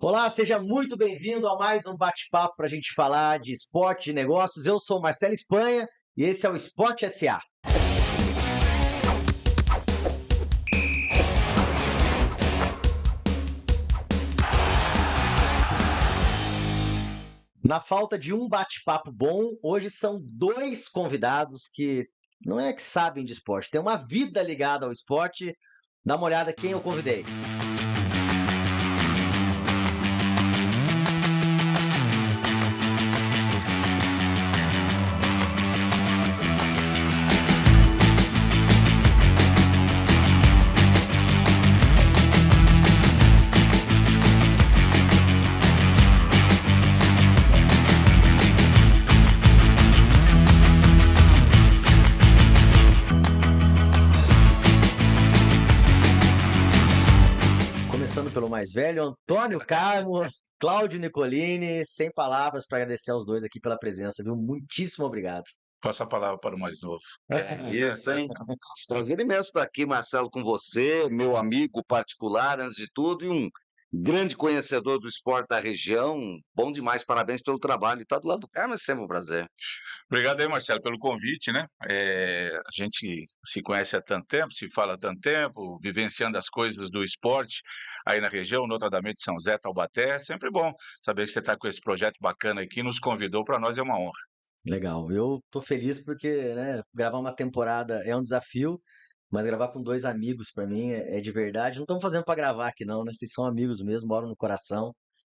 Olá, seja muito bem-vindo a mais um bate-papo para a gente falar de esporte, de negócios. Eu sou Marcelo Espanha e esse é o Sport SA. Na falta de um bate-papo bom, hoje são dois convidados que não é que sabem de esporte, tem uma vida ligada ao esporte. Dá uma olhada quem eu convidei. Começando pelo mais velho, Antônio Carmo, Cláudio Nicolini, sem palavras para agradecer aos dois aqui pela presença, viu? Muitíssimo obrigado. Passo a palavra para o mais novo. Isso, hein? Prazer imenso estar aqui, Marcelo, com você, meu amigo particular, antes de tudo, e um grande conhecedor do esporte da região. Bom demais, parabéns pelo trabalho. E estar do lado do Carmo é sempre um prazer. Obrigado aí, Marcelo, pelo convite, né? A gente se conhece há tanto tempo, se fala há tanto tempo, vivenciando as coisas do esporte aí na região, notadamente São José, Taubaté. É sempre bom saber que você está com esse projeto bacana aqui, nos convidou, para nós é uma honra. Legal, eu tô feliz porque, né, gravar uma temporada é um desafio, mas gravar com dois amigos para mim é de verdade. Não estamos fazendo para gravar aqui não, né? Vocês são amigos mesmo, moram no coração,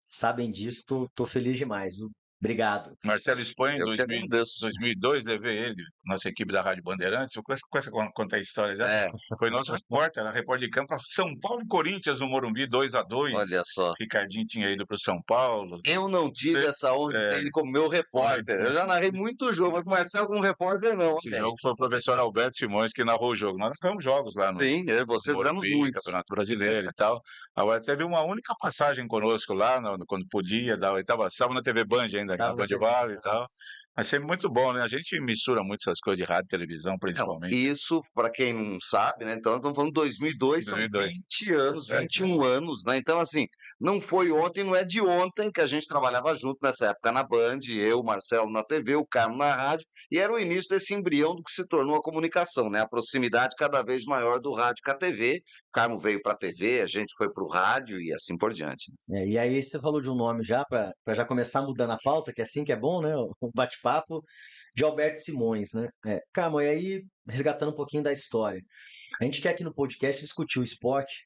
sabem disso, tô feliz demais, viu? Obrigado. Marcelo Espanha, em Eu que 2000, agradeço. 2002, levei ele, nossa equipe da Rádio Bandeirantes. Eu começo a contar a história já. É, Foi nosso repórter, era repórter de campo para São Paulo e Corinthians no Morumbi, 2-2. olha só. Ricardinho tinha ido para o São Paulo. Eu não tive Você- essa honra de ter é, ele como meu repórter. Eu já narrei muito jogo, mas com o Marcelo como repórter não. Esse jogo foi o professor Alberto Simões que narrou o jogo. Nós narramos jogos lá no Sim, eu e você vemos Morumbi, muitos. Campeonato Brasileiro e tal. Agora teve uma única passagem conosco lá, quando podia, estava na TV Band ainda, na Tava na Band TV. Vale e tal. Mas sempre muito bom, né? A gente mistura muito essas coisas de rádio e televisão, Não, principalmente. isso, para quem não sabe, né? Então, nós estamos falando de 2002, são 2002. 20 anos, É, 21 anos, né? Então, assim, não foi ontem, não é de ontem que a gente trabalhava junto nessa época na Band, eu, o Marcelo na TV, o Carmo na rádio, e era o início desse embrião do que se tornou a comunicação, né? A proximidade cada vez maior do rádio com a TV. O Carmo veio para a TV, a gente foi para o rádio e assim por diante, né? E aí você falou de um nome já, para já começar mudando a pauta, que é assim que é bom, né? O bate-papo de Alberto Simões, né? Calma, e aí, resgatando um pouquinho da história. A gente quer aqui no podcast discutir o esporte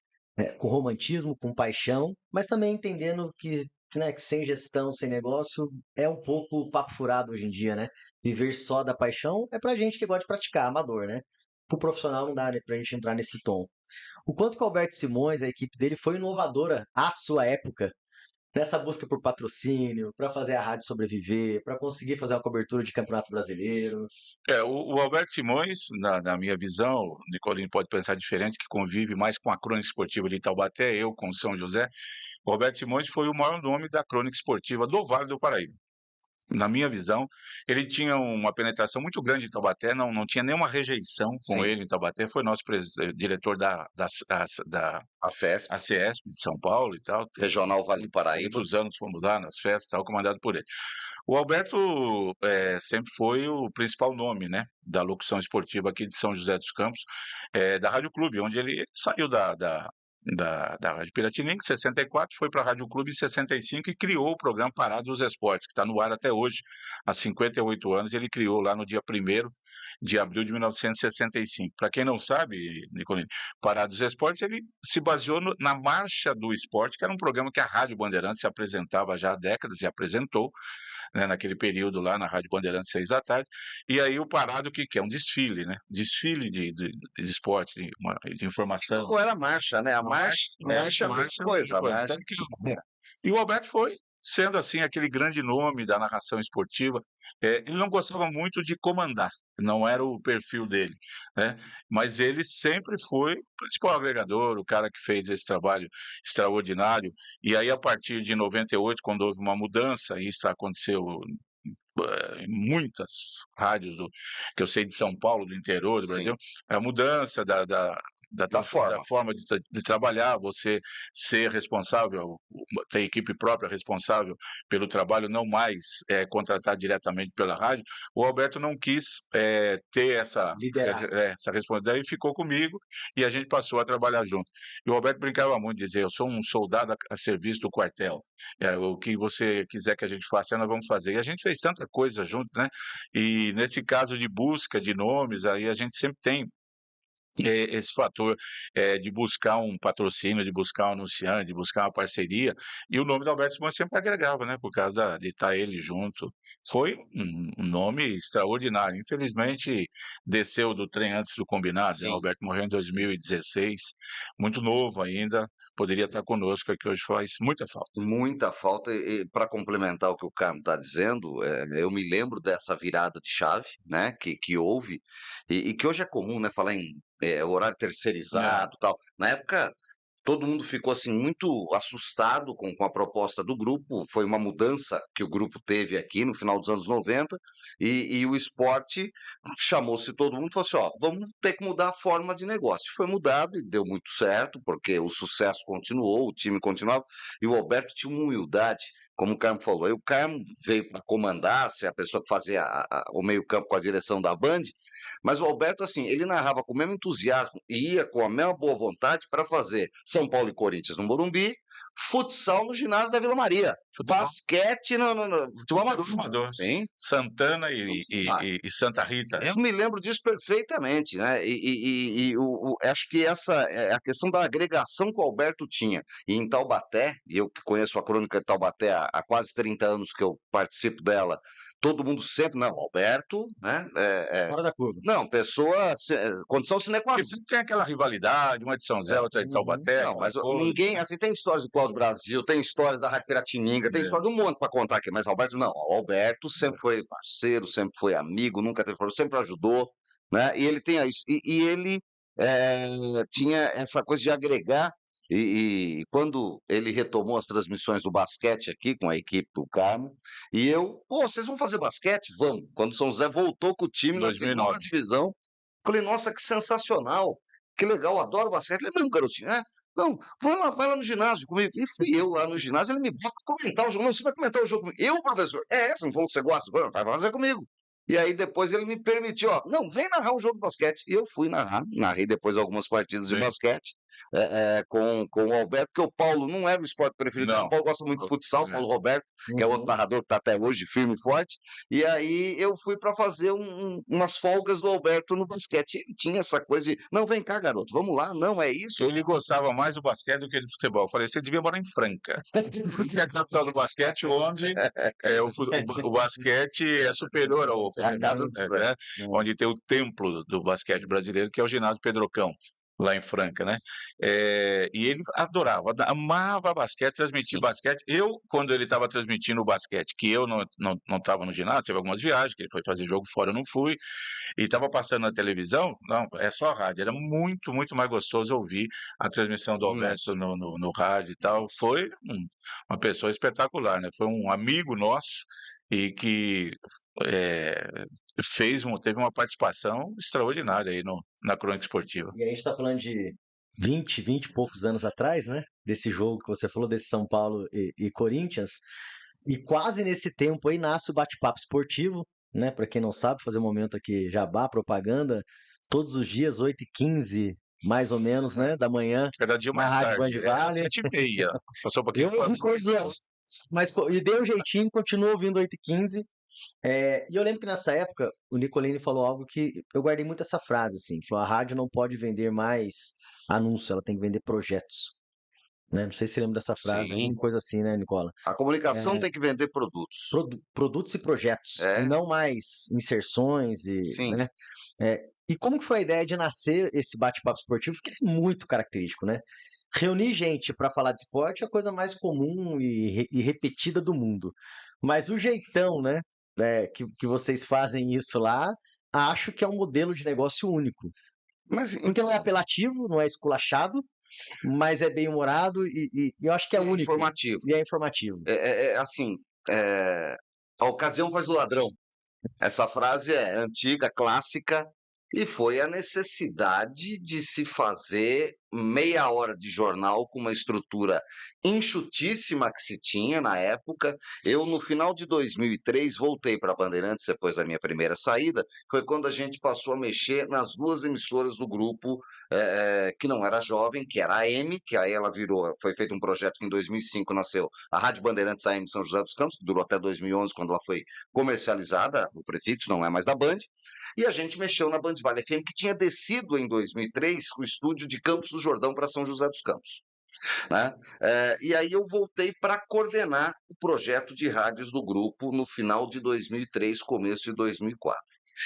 com romantismo, com paixão, mas também entendendo que, né, que sem gestão, sem negócio, é um pouco papo furado hoje em dia, né? Viver só da paixão é pra gente que gosta de praticar, amador, né? Pro profissional não dá, né, pra gente entrar nesse tom. O quanto que o Alberto Simões, a equipe dele, foi inovadora à sua época, nessa busca por patrocínio, para fazer a rádio sobreviver, para conseguir fazer uma cobertura de campeonato brasileiro. O Alberto Simões, na minha visão, o Nicolini pode pensar diferente, que convive mais com a crônica esportiva de Taubaté, eu com São José. O Alberto Simões foi o maior nome da crônica esportiva do Vale do Paraíba. Na minha visão, ele tinha uma penetração muito grande em Taubaté, não tinha nenhuma rejeição com Sim. ele em Taubaté, foi nosso diretor da A CESP, ACESP de São Paulo e tal. Regional Vale do Paraíba. Muitos anos fomos lá nas festas, tal, comandado por ele. O Alberto sempre foi o principal nome, né, da locução esportiva aqui de São José dos Campos, da Rádio Clube, onde ele saiu da Rádio Piratininga, em 64, foi para a Rádio Clube em 65 e criou o programa Parada dos Esportes, que está no ar até hoje, há 58 anos. Ele criou lá no dia 1º de abril de 1965. Para quem não sabe, Nicolini, Parada dos Esportes, ele se baseou na Marcha do Esporte, que era um programa que a Rádio Bandeirantes se apresentava já há décadas e apresentou, né, naquele período lá na Rádio Bandeirantes, 6 da tarde, e aí o parado que é um desfile, né? Desfile de esporte, de informação. Não era marcha, né? A marcha é outra coisa, a marcha. E o Alberto foi, sendo assim, aquele grande nome da narração esportiva. Ele não gostava muito de comandar, não era o perfil dele, né? Mas ele sempre foi o principal agregador, o cara que fez esse trabalho extraordinário. E aí, a partir de 98, quando houve uma mudança, e isso aconteceu em muitas rádios que eu sei de São Paulo, do interior do Sim. Brasil, a mudança Da forma. forma de trabalhar, você ser responsável, ter equipe própria responsável pelo trabalho, não mais contratar diretamente pela rádio. O Alberto não quis ter Liderar. essa responsabilidade e ficou comigo e a gente passou a trabalhar junto. E o Alberto brincava muito, dizia, eu sou um soldado a serviço do quartel. O que você quiser que a gente faça, nós vamos fazer. E a gente fez tanta coisa junto, né? E nesse caso de busca de nomes, aí a gente sempre tem esse fator de buscar um patrocínio, de buscar um anunciante, de buscar uma parceria, e o nome do Alberto Simões sempre agregava, né, por causa de estar ele junto. Foi um nome extraordinário. Infelizmente, desceu do trem antes do combinado, né? O Sim. Alberto morreu em 2016, muito novo ainda, poderia estar conosco aqui hoje, faz muita falta. Muita falta, e para complementar o que o Carmo está dizendo, eu me lembro dessa virada de chave, né, que houve, e que hoje é comum, né, falar em horário terceirizado e tal. Na época, todo mundo ficou assim muito assustado com a proposta do grupo. Foi uma mudança que o grupo teve aqui no final dos anos 90, e o esporte chamou-se todo mundo e falou assim: ó, vamos ter que mudar a forma de negócio. Foi mudado e deu muito certo, porque o sucesso continuou, o time continuava, e o Alberto tinha uma humildade. Como o Carmo falou, aí o Carmo veio para comandar, ser a pessoa que fazia o meio-campo com a direção da Band, mas o Alberto, assim, ele narrava com o mesmo entusiasmo e ia com a mesma boa vontade para fazer São Paulo e Corinthians no Morumbi, futsal no ginásio da Vila Maria, Futebol. basquete no futebol amador. Amador. Sim. Santana e Santa Rita. Eu me lembro disso perfeitamente, né? Acho que essa é a questão da agregação que o Alberto tinha. E em Taubaté, e eu que conheço a crônica de Taubaté há quase 30 anos que eu participo dela, todo mundo sempre, não, Alberto, né? Fora da curva. Não, pessoa, condição sine qua Porque non. sempre tem aquela rivalidade, uma de São Zé, outra de Taubaté. Não, mas ninguém, assim, tem histórias do Cláudio Brasil, tem histórias da Rádio Piratininga, tem história de um monte para contar aqui, mas Alberto não. O Alberto sempre foi parceiro, sempre foi amigo, nunca teve problema, sempre ajudou, né? E ele tem isso. E ele tinha essa coisa de agregar. E quando ele retomou as transmissões do basquete aqui com a equipe do Carmo, e eu, pô, vocês vão fazer basquete? Vamos. Quando o São José voltou com o time na 2009. segunda divisão, falei, nossa, que sensacional, que legal, adoro basquete. Ele mesmo, garotinho, não, vai lá no ginásio comigo. E fui eu lá no ginásio, ele me bota comentar o jogo. Não, você vai comentar o jogo comigo. Eu, professor? Você não falou que você gosta? Vai fazer comigo. E aí depois ele me permitiu, ó, não, vem narrar um jogo de basquete. E eu fui narrar, narrei depois algumas partidas de Sim. basquete com o Alberto, porque o Paulo não era o esporte preferido dele. Não. O Paulo gosta muito de futsal, É. Paulo Roberto, que é outro narrador que está até hoje firme e forte. E aí eu fui para fazer umas folgas do Alberto no basquete. Ele tinha essa coisa de, não, vem cá, garoto, vamos lá, não, é isso. Ele gostava mais do basquete do que do futebol. Eu falei, você devia morar em Franca. Porque é a capital do basquete, onde o basquete é superior ao É a casa do futebol, né? Onde tem o templo do basquete brasileiro, que é o ginásio Pedrocão, lá em Franca, né? E ele adorava, amava basquete, transmitir Sim. basquete. Eu, quando ele estava transmitindo o basquete, que eu não estava no ginásio, teve algumas viagens, que ele foi fazer jogo fora, eu não fui, e estava passando na televisão, não, é só rádio, era muito, muito mais gostoso ouvir a transmissão do Alberto no rádio e tal. Foi uma pessoa espetacular, né? Foi um amigo nosso e que teve uma participação extraordinária aí na crônica esportiva. E a gente está falando de 20 e poucos anos atrás, né? Desse jogo que você falou, desse São Paulo e Corinthians. E quase nesse tempo aí nasce o Bate-Papo Esportivo, né? Para quem não sabe, fazer um momento aqui, jabá, propaganda, todos os dias, 8h15, mais ou menos, né? Da manhã. Cada dia mais Na Rádio tarde, Band Vale. 7h30. Passou um pouquinho. E deu um jeitinho, continuou ouvindo 8h15. E eu lembro que nessa época o Nicolini falou algo que eu guardei muito essa frase, assim, falou, a rádio não pode vender mais anúncio, ela tem que vender projetos, né? Não sei se você lembra dessa frase, Sim. uma coisa assim, né, Nicola? A comunicação tem que vender produtos. Produtos e projetos, É. e não mais inserções Sim. né? E como que foi a ideia de nascer esse bate-papo esportivo, que é muito característico, né? Reunir gente para falar de esporte é a coisa mais comum e repetida do mundo. Mas o jeitão, né, que vocês fazem isso lá, acho que é um modelo de negócio único. Mas Porque não é apelativo, não é esculachado, mas é bem humorado e eu acho que é único. informativo. E é informativo. Assim, a ocasião faz o ladrão. Essa frase é antiga, clássica, E foi a necessidade de se fazer meia hora de jornal com uma estrutura enxutíssima que se tinha na época. Eu, no final de 2003, voltei para a Bandeirantes depois da minha primeira saída. Foi quando a gente passou a mexer nas duas emissoras do grupo, que não era jovem, que era a AM, que aí ela virou, foi feito um projeto que em 2005 nasceu a Rádio Bandeirantes AM São José dos Campos, que durou até 2011, quando ela foi comercializada, o prefixo não é mais da Band. E a gente mexeu na Band Vale FM, que tinha descido em 2003 o estúdio de Campos do Jordão para São José dos Campos. Né? E aí eu voltei para coordenar o projeto de rádios do grupo no final de 2003, começo de 2004.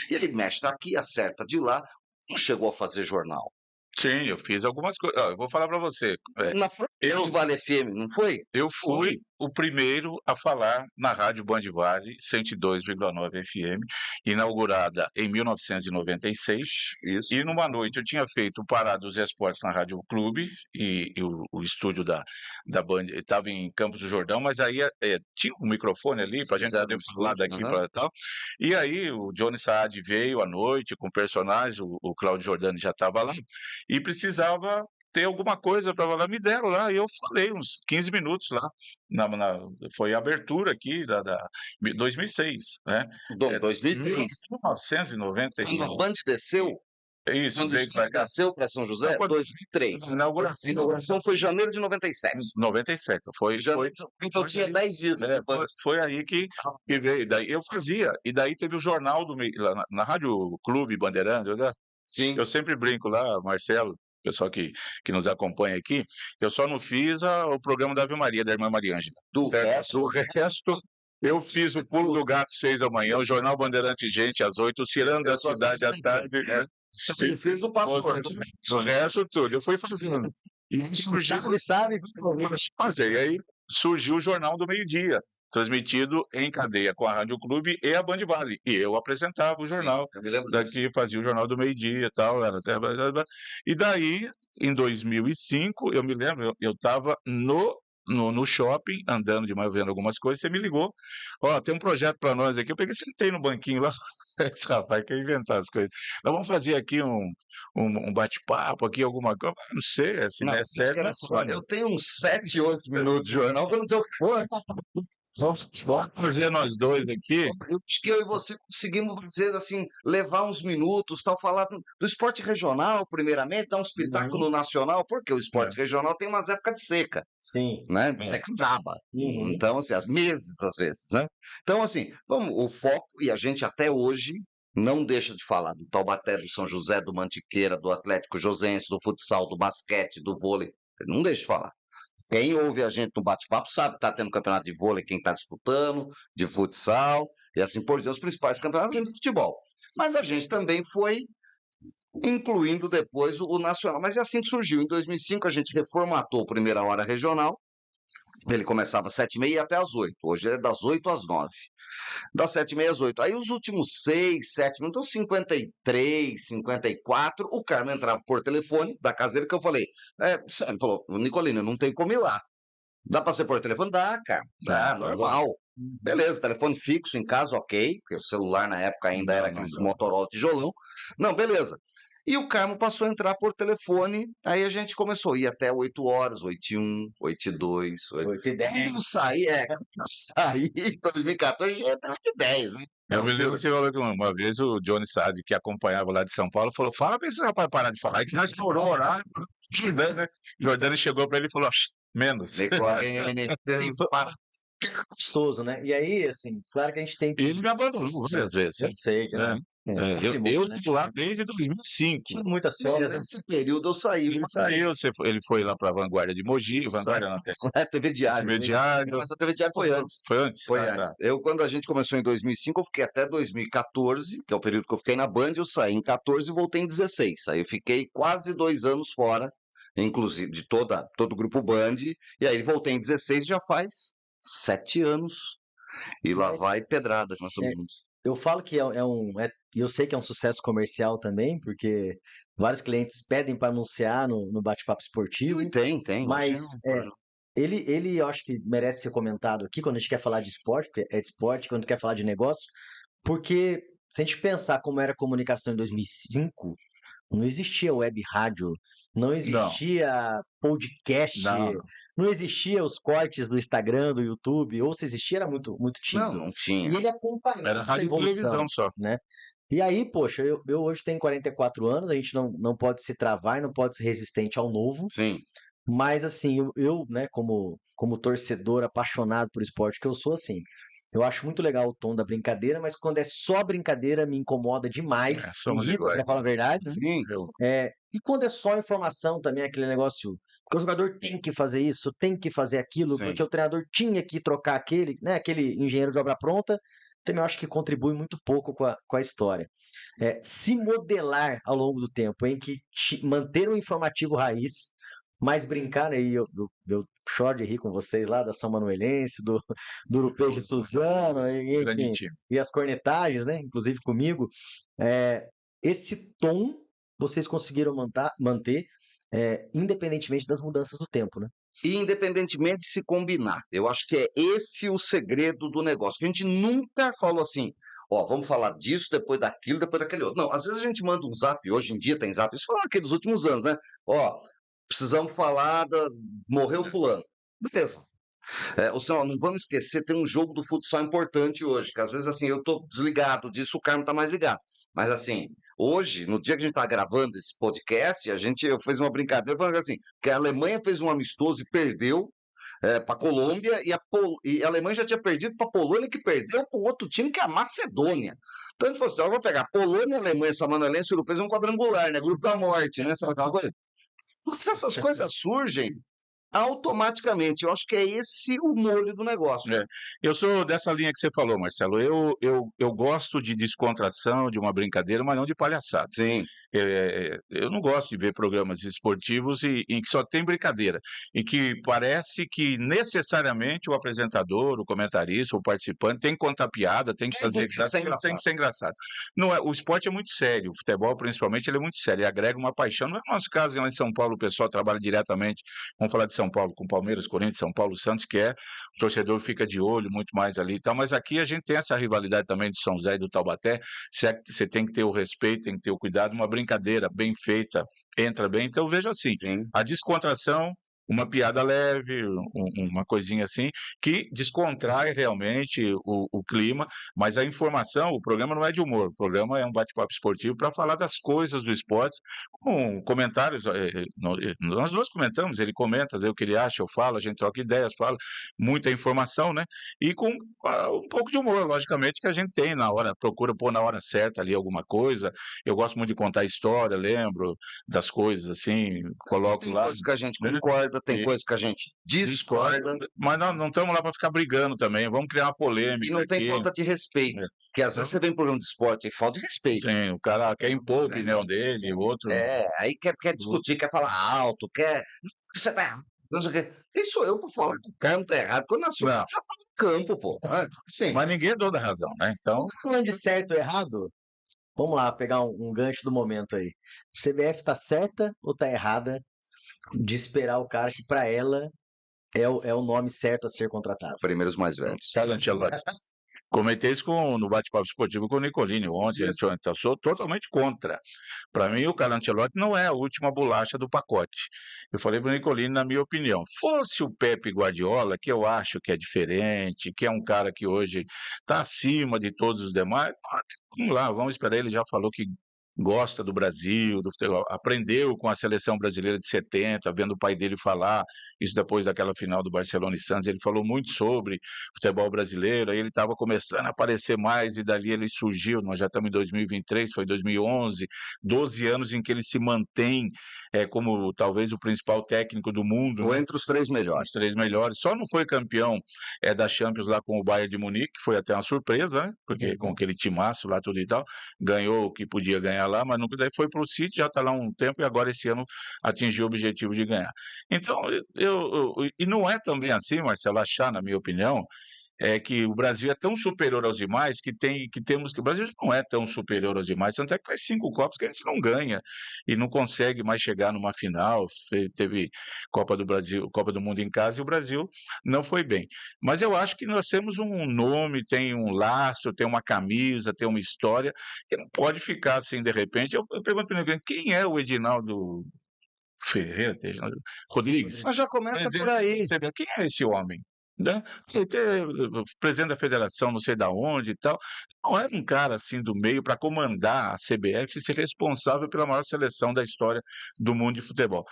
E ele mexe daqui, acerta de lá, não chegou a fazer jornal. Sim, eu fiz algumas coisas. Eu vou falar para você. Na eu, Band Vale FM, não foi? eu fui o primeiro a falar na Rádio Band Vale 102,9 FM, inaugurada em 1996. Isso. E numa noite eu tinha feito o Pará dos Esportes na Rádio Clube, e o estúdio da Band estava em Campos do Jordão, mas aí tinha um microfone ali para a gente Fizeram poder um falar estúdio, daqui aham. para tal. E aí o Johnny Saad veio à noite com personagens, o Cláudio Jordani já estava lá, e precisava ter alguma coisa para falar, me deram lá, e eu falei uns 15 minutos lá, foi a abertura aqui da 2006, né? 2003. 1996. Quando a Band desceu, Isso, quando o veio para estúdio cá. desceu para São José, Quando- 2003. A Inauguração. inauguração foi em janeiro de 97. 97, foi, Então tinha 10 dias. foi aí que veio. Daí eu fazia, e daí teve o jornal do meio, lá na Rádio Clube Bandeirantes, né? Sim. Eu sempre brinco lá, Marcelo, pessoal que nos acompanha aqui, eu só não fiz o programa da Ave Maria, da irmã Maria Ângela. Do Do resto, eu fiz o Pulo do Gato 6 da manhã, o Jornal Bandeirante Gente às 8, o Cirano da Cidade à tarde. Né? Ele fez o pastor. O resto tudo, eu fui fazendo. E surgiu, fazer. E aí surgiu o Jornal do Meio-Dia, transmitido em cadeia com a Rádio Clube e a Band Vale. E eu apresentava o jornal. Sim, eu me lembro Daqui fazia o Jornal do Meio-Dia e tal. E daí, em 2005, eu me lembro, eu estava no shopping, andando de manhã, vendo algumas coisas, você me ligou. Ó, tem um projeto para nós aqui. Eu peguei, sentei no banquinho lá. Esse rapaz quer inventar as coisas. Nós vamos fazer aqui um bate-papo, aqui, alguma coisa. Não sei, assim, Não, né? Sério, era só, eu tenho uns 7, 8 minutos de jornal que eu não tenho o que pôr. Vamos fazer nós dois aqui. Eu acho que eu e você conseguimos fazer assim, levar uns minutos, tal, falar do esporte regional, primeiramente, dar um espetáculo nacional, porque o esporte regional tem umas épocas de seca, Sim. né? De seca braba. Uhum. Então, assim, às meses, às vezes, né? Então, assim, vamos, o foco, e a gente até hoje não deixa de falar do Taubaté, do São José, do Mantiqueira, do Atlético Josense, do futsal, do basquete, do vôlei. Não deixa de falar. Quem ouve a gente no bate-papo sabe que está tendo campeonato de vôlei, quem está disputando, de futsal, e assim por diante, os principais campeonatos de futebol. Mas a gente também foi incluindo depois o nacional. Mas é assim que surgiu. Em 2005 a gente reformatou a Primeira Hora Regional. Ele começava às 7h30 e até às 8. Hoje ele é das 8 às 9. Das 7h30 às 8. Aí os últimos 6, 7 minutos, então 53, 54, o Carmo entrava por telefone da caseira que eu falei. Ele falou, Nicolino, não tem como ir lá. Dá para ser por telefone? Dá, cara. Dá, normal. Beleza, telefone fixo em casa, ok, porque o celular na época ainda era aqueles Motorola tijolão. Não, beleza. E o Carmo passou a entrar por telefone, aí a gente começou a ir até 8 horas, 8h01, 8h02, 8h10. Quando saí em 2014, já até 8h10, né? Eu me lembro que você falou que uma vez o Johnny Saad, que acompanhava lá de São Paulo, falou: fala pra esse rapaz parar de falar, que já estourou o horário. Né? Jordani chegou pra ele e falou: menos. Gostoso, né? E aí, assim, claro que a gente tem que. Ele me abandonou várias vezes. Eu sei, né? Eu estou lá desde 2005. Tinha muitas Não, férias. nesse período eu saí. Ele saiu, ele foi lá para a Vanguarda de Mogi, Vanguarda na TV Diário. TV Diário. Mas a TV Diário foi antes. Foi antes? Foi antes. Eu, quando a gente começou em 2005, eu fiquei até 2014, que é o período que eu fiquei na Band, eu saí em 14 e voltei em 16. Aí eu fiquei quase 2 anos fora, inclusive, de todo o grupo Band, e aí voltei em 16 já faz 7 anos. E lá vai pedrada que nós estamos. Eu falo que eu sei que é um sucesso comercial também, porque vários clientes pedem para anunciar no bate-papo esportivo. Tem. Mas ele eu acho que merece ser comentado aqui quando a gente quer falar de esporte, porque é de esporte, quando quer falar de negócio, porque se a gente pensar como era a comunicação em 2005, não existia web rádio, não existia podcast, não. não existia os cortes do Instagram, do YouTube, ou se existia era muito, muito tímido. Não E tinha. ele acompanhou Era essa rádio e evolução, televisão só. né? E aí, poxa, eu hoje tenho 44 anos, a gente não pode se travar e não pode ser resistente ao novo, Sim. mas assim, eu né, como torcedor apaixonado por esporte que eu sou, assim, eu acho muito legal o tom da brincadeira, mas quando é só brincadeira me incomoda demais, me Somos irrita, iguais. pra falar a verdade. Sim. E quando é só informação também, aquele negócio, porque o jogador tem que fazer isso, tem que fazer aquilo, Sim. porque o treinador tinha que trocar aquele, né, aquele engenheiro de obra pronta, também eu acho que contribui muito pouco com a história. Se modelar ao longo do tempo, em que manter o informativo raiz, mas brincar, né, e eu choro de rir com vocês lá da São Manuelense, do Urupejo Suzano, e, Grande enfim, time. e as cornetagens, né, inclusive comigo, esse tom vocês conseguiram manter, independentemente das mudanças do tempo, né? E independentemente de se combinar. Eu acho que é esse o segredo do negócio. Que a gente nunca falou assim, ó, vamos falar disso, depois daquilo, depois daquele outro. Não, às vezes a gente manda um zap, hoje em dia tem zap, isso foi aqui dos últimos anos, né? Ó, precisamos falar morreu fulano. Beleza. Ou seja, não vamos esquecer, tem um jogo do futsal importante hoje, que às vezes assim, eu tô desligado disso, o Carmo tá mais ligado. Mas assim, hoje, no dia que a gente tá gravando esse podcast, eu fiz uma brincadeira falando assim, que a Alemanha fez um amistoso e perdeu para a Colômbia, e a Alemanha já tinha perdido para a Polônia, que perdeu para um outro time, que é a Macedônia. Então a gente falou assim, eu vou pegar Polônia, Alemanha, São Manuelense e Europeus, um quadrangular, né? Grupo da morte, né? Sabe aquela coisa? Mas essas coisas surgem automaticamente. Eu acho que é esse o molho do negócio. Eu sou dessa linha que você falou, Marcelo. Eu gosto de descontração, de uma brincadeira, mas não de palhaçada. Sim. Eu não gosto de ver programas esportivos em que só tem brincadeira, em que parece que necessariamente o apresentador, o comentarista, o participante tem que contar piada, tem que fazer graça, tem que ser engraçado. Não é, o esporte é muito sério, o futebol principalmente ele é muito sério, ele agrega uma paixão. Não é o nosso caso, lá em São Paulo o pessoal trabalha diretamente, vamos falar de São Paulo com Palmeiras, Corinthians, São Paulo, Santos, que o torcedor fica de olho muito mais ali e tal, mas aqui a gente tem essa rivalidade também de São José e do Taubaté, você tem que ter o respeito, tem que ter o cuidado, uma brincadeira bem feita entra bem, então veja assim, Sim. a descontração, uma piada leve, uma coisinha assim, que descontrai realmente o clima, mas a informação, o programa não é de humor, o programa é um bate-papo esportivo para falar das coisas do esporte, com comentários, nós dois comentamos, ele comenta, o que ele acha, eu falo, a gente troca ideias, fala, muita informação, né, e com um pouco de humor, logicamente, que a gente tem na hora, procura pôr na hora certa ali alguma coisa, eu gosto muito de contar história, lembro das coisas assim, coloco tem lá. Tem coisas que a gente concorda, tem coisas que a gente discorda. Mas não estamos lá para ficar brigando também, vamos criar uma polêmica. E não tem falta de respeito. Porque às vezes você vem em programa de esporte e falta de respeito. Sim, o cara quer impor a opinião dele, o outro. Aí quer discutir, quer falar alto, quer. Você tá errado. Não sei o quê. Quem sou eu para falar que o cara não tá errado? Quando nasceu, já tá no campo, pô. Sim. Mas ninguém é dono da razão, né? Então. Falando de certo ou errado, vamos lá, pegar um gancho do momento aí. CBF tá certa ou tá errada de esperar o cara que para ela é o nome certo a ser contratado? Primeiros mais velhos. Carlo Ancelotti. Comentei isso no bate-papo esportivo com o Nicolini ontem, eu sou totalmente contra. Para mim, o Carlo Ancelotti não é a última bolacha do pacote. Eu falei para o Nicolini, na minha opinião, fosse o Pepe Guardiola, que eu acho que é diferente, que é um cara que hoje está acima de todos os demais, vamos lá, vamos esperar, ele já falou que gosta do Brasil, do futebol, aprendeu com a seleção brasileira de 70, vendo o pai dele falar, isso depois daquela final do Barcelona e Santos, ele falou muito sobre futebol brasileiro, aí ele estava começando a aparecer mais e dali ele surgiu, nós já estamos em 2023, foi 2011, 12 anos em que ele se mantém como talvez o principal técnico do mundo. Ou entre os 3 melhores. Os 3 melhores, só não foi campeão da Champions lá com o Bayern de Munique, que foi até uma surpresa, né? Porque com aquele timaço lá tudo e tal, ganhou o que podia ganhar lá, mas nunca, daí foi para o City, já está lá um tempo e agora esse ano atingiu o objetivo de ganhar. Então, e não é também assim, Marcelo, achar, na minha opinião, é que o Brasil é tão superior aos demais que o Brasil não é tão superior aos demais, tanto é que faz 5 Copas que a gente não ganha e não consegue mais chegar numa final. Teve Copa do Brasil, Copa do Mundo em casa e o Brasil não foi bem. Mas eu acho que nós temos um nome, tem um lastro, tem uma camisa, tem uma história que não pode ficar assim de repente. Eu pergunto para ninguém, quem é o Edinaldo Ferreira, Rodrigues? Mas já começa por aí. Você vê, quem é esse homem? Né? Presidente da federação, não sei da onde e tal. Não era um cara assim do meio para comandar a CBF e ser responsável pela maior seleção da história do mundo de futebol.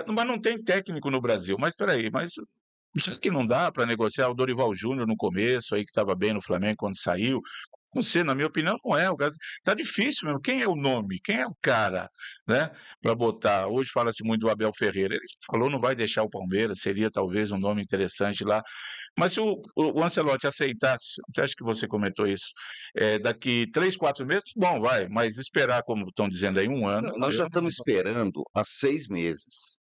Mas não tem técnico no Brasil. Mas espera aí, será que não dá para negociar o Dorival Júnior no começo, aí que estava bem no Flamengo quando saiu? Não sei, na minha opinião, não é. Tá difícil mesmo. Quem é o nome? Quem é o cara, né? Para botar. Hoje fala-se muito do Abel Ferreira. Ele falou não vai deixar o Palmeiras, seria talvez um nome interessante lá. Mas se o Ancelotti aceitasse, você acha que você comentou isso? Daqui 3, 4 meses, bom, vai, mas esperar, como estão dizendo aí, um ano. Nós já estamos esperando há 6 meses.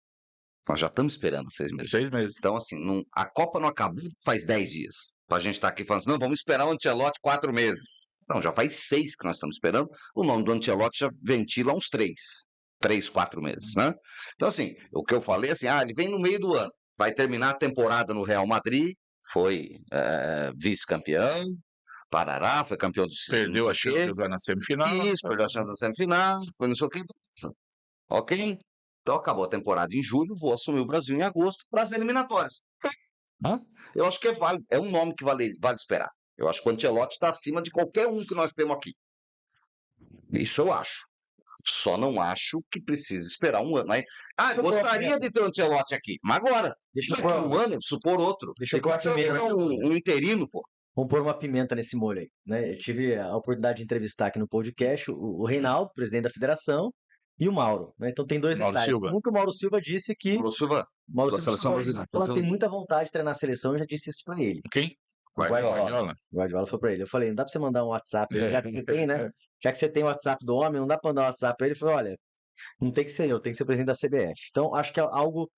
Nós já estamos esperando há 6 meses. 6 meses. Então, assim, a Copa não acabou faz 10 dias. Para a gente estar aqui falando assim, não, vamos esperar o Ancelotti 4 meses. Não, já faz 6 que nós estamos esperando. O nome do Ancelotti já ventila uns 3, 4 meses, né? Então, assim, o que eu falei, assim, ele vem no meio do ano. Vai terminar a temporada no Real Madrid, foi vice-campeão, parará, foi campeão do Perdeu a chance na semifinal. Isso, perdeu a chance na semifinal, foi não sei o que. Ok? Então acabou a temporada em julho, vou assumir o Brasil em agosto para as eliminatórias. Eu acho que é válido, é um nome que vale esperar. Eu acho que o Ancelotti está acima de qualquer um que nós temos aqui. Isso eu acho. Só não acho que precisa esperar um ano. Gostaria de ter o Ancelotti aqui, mas agora. Deixa eu Daqui a um ano, supor outro. Deixa eu Tem que ser um interino, pô. Vamos pôr uma pimenta nesse molho aí, né? Eu tive a oportunidade de entrevistar aqui no podcast o Reinaldo, presidente da federação, e o Mauro, né? Então tem dois Mauro detalhes. Silva. Um que o Mauro Silva disse que Mauro Silva, da seleção brasileira. ela tem muita vontade de treinar a seleção, eu já disse isso pra ele. Quem? O Guardiola. O Guardiola foi pra ele. Eu falei, não dá pra você mandar um WhatsApp, já que você tem, né? Já que você tem o WhatsApp do homem, não dá pra mandar um WhatsApp pra ele. Ele falou, olha, não tem que ser eu, tem que ser o presidente da CBF. Então, acho que é algo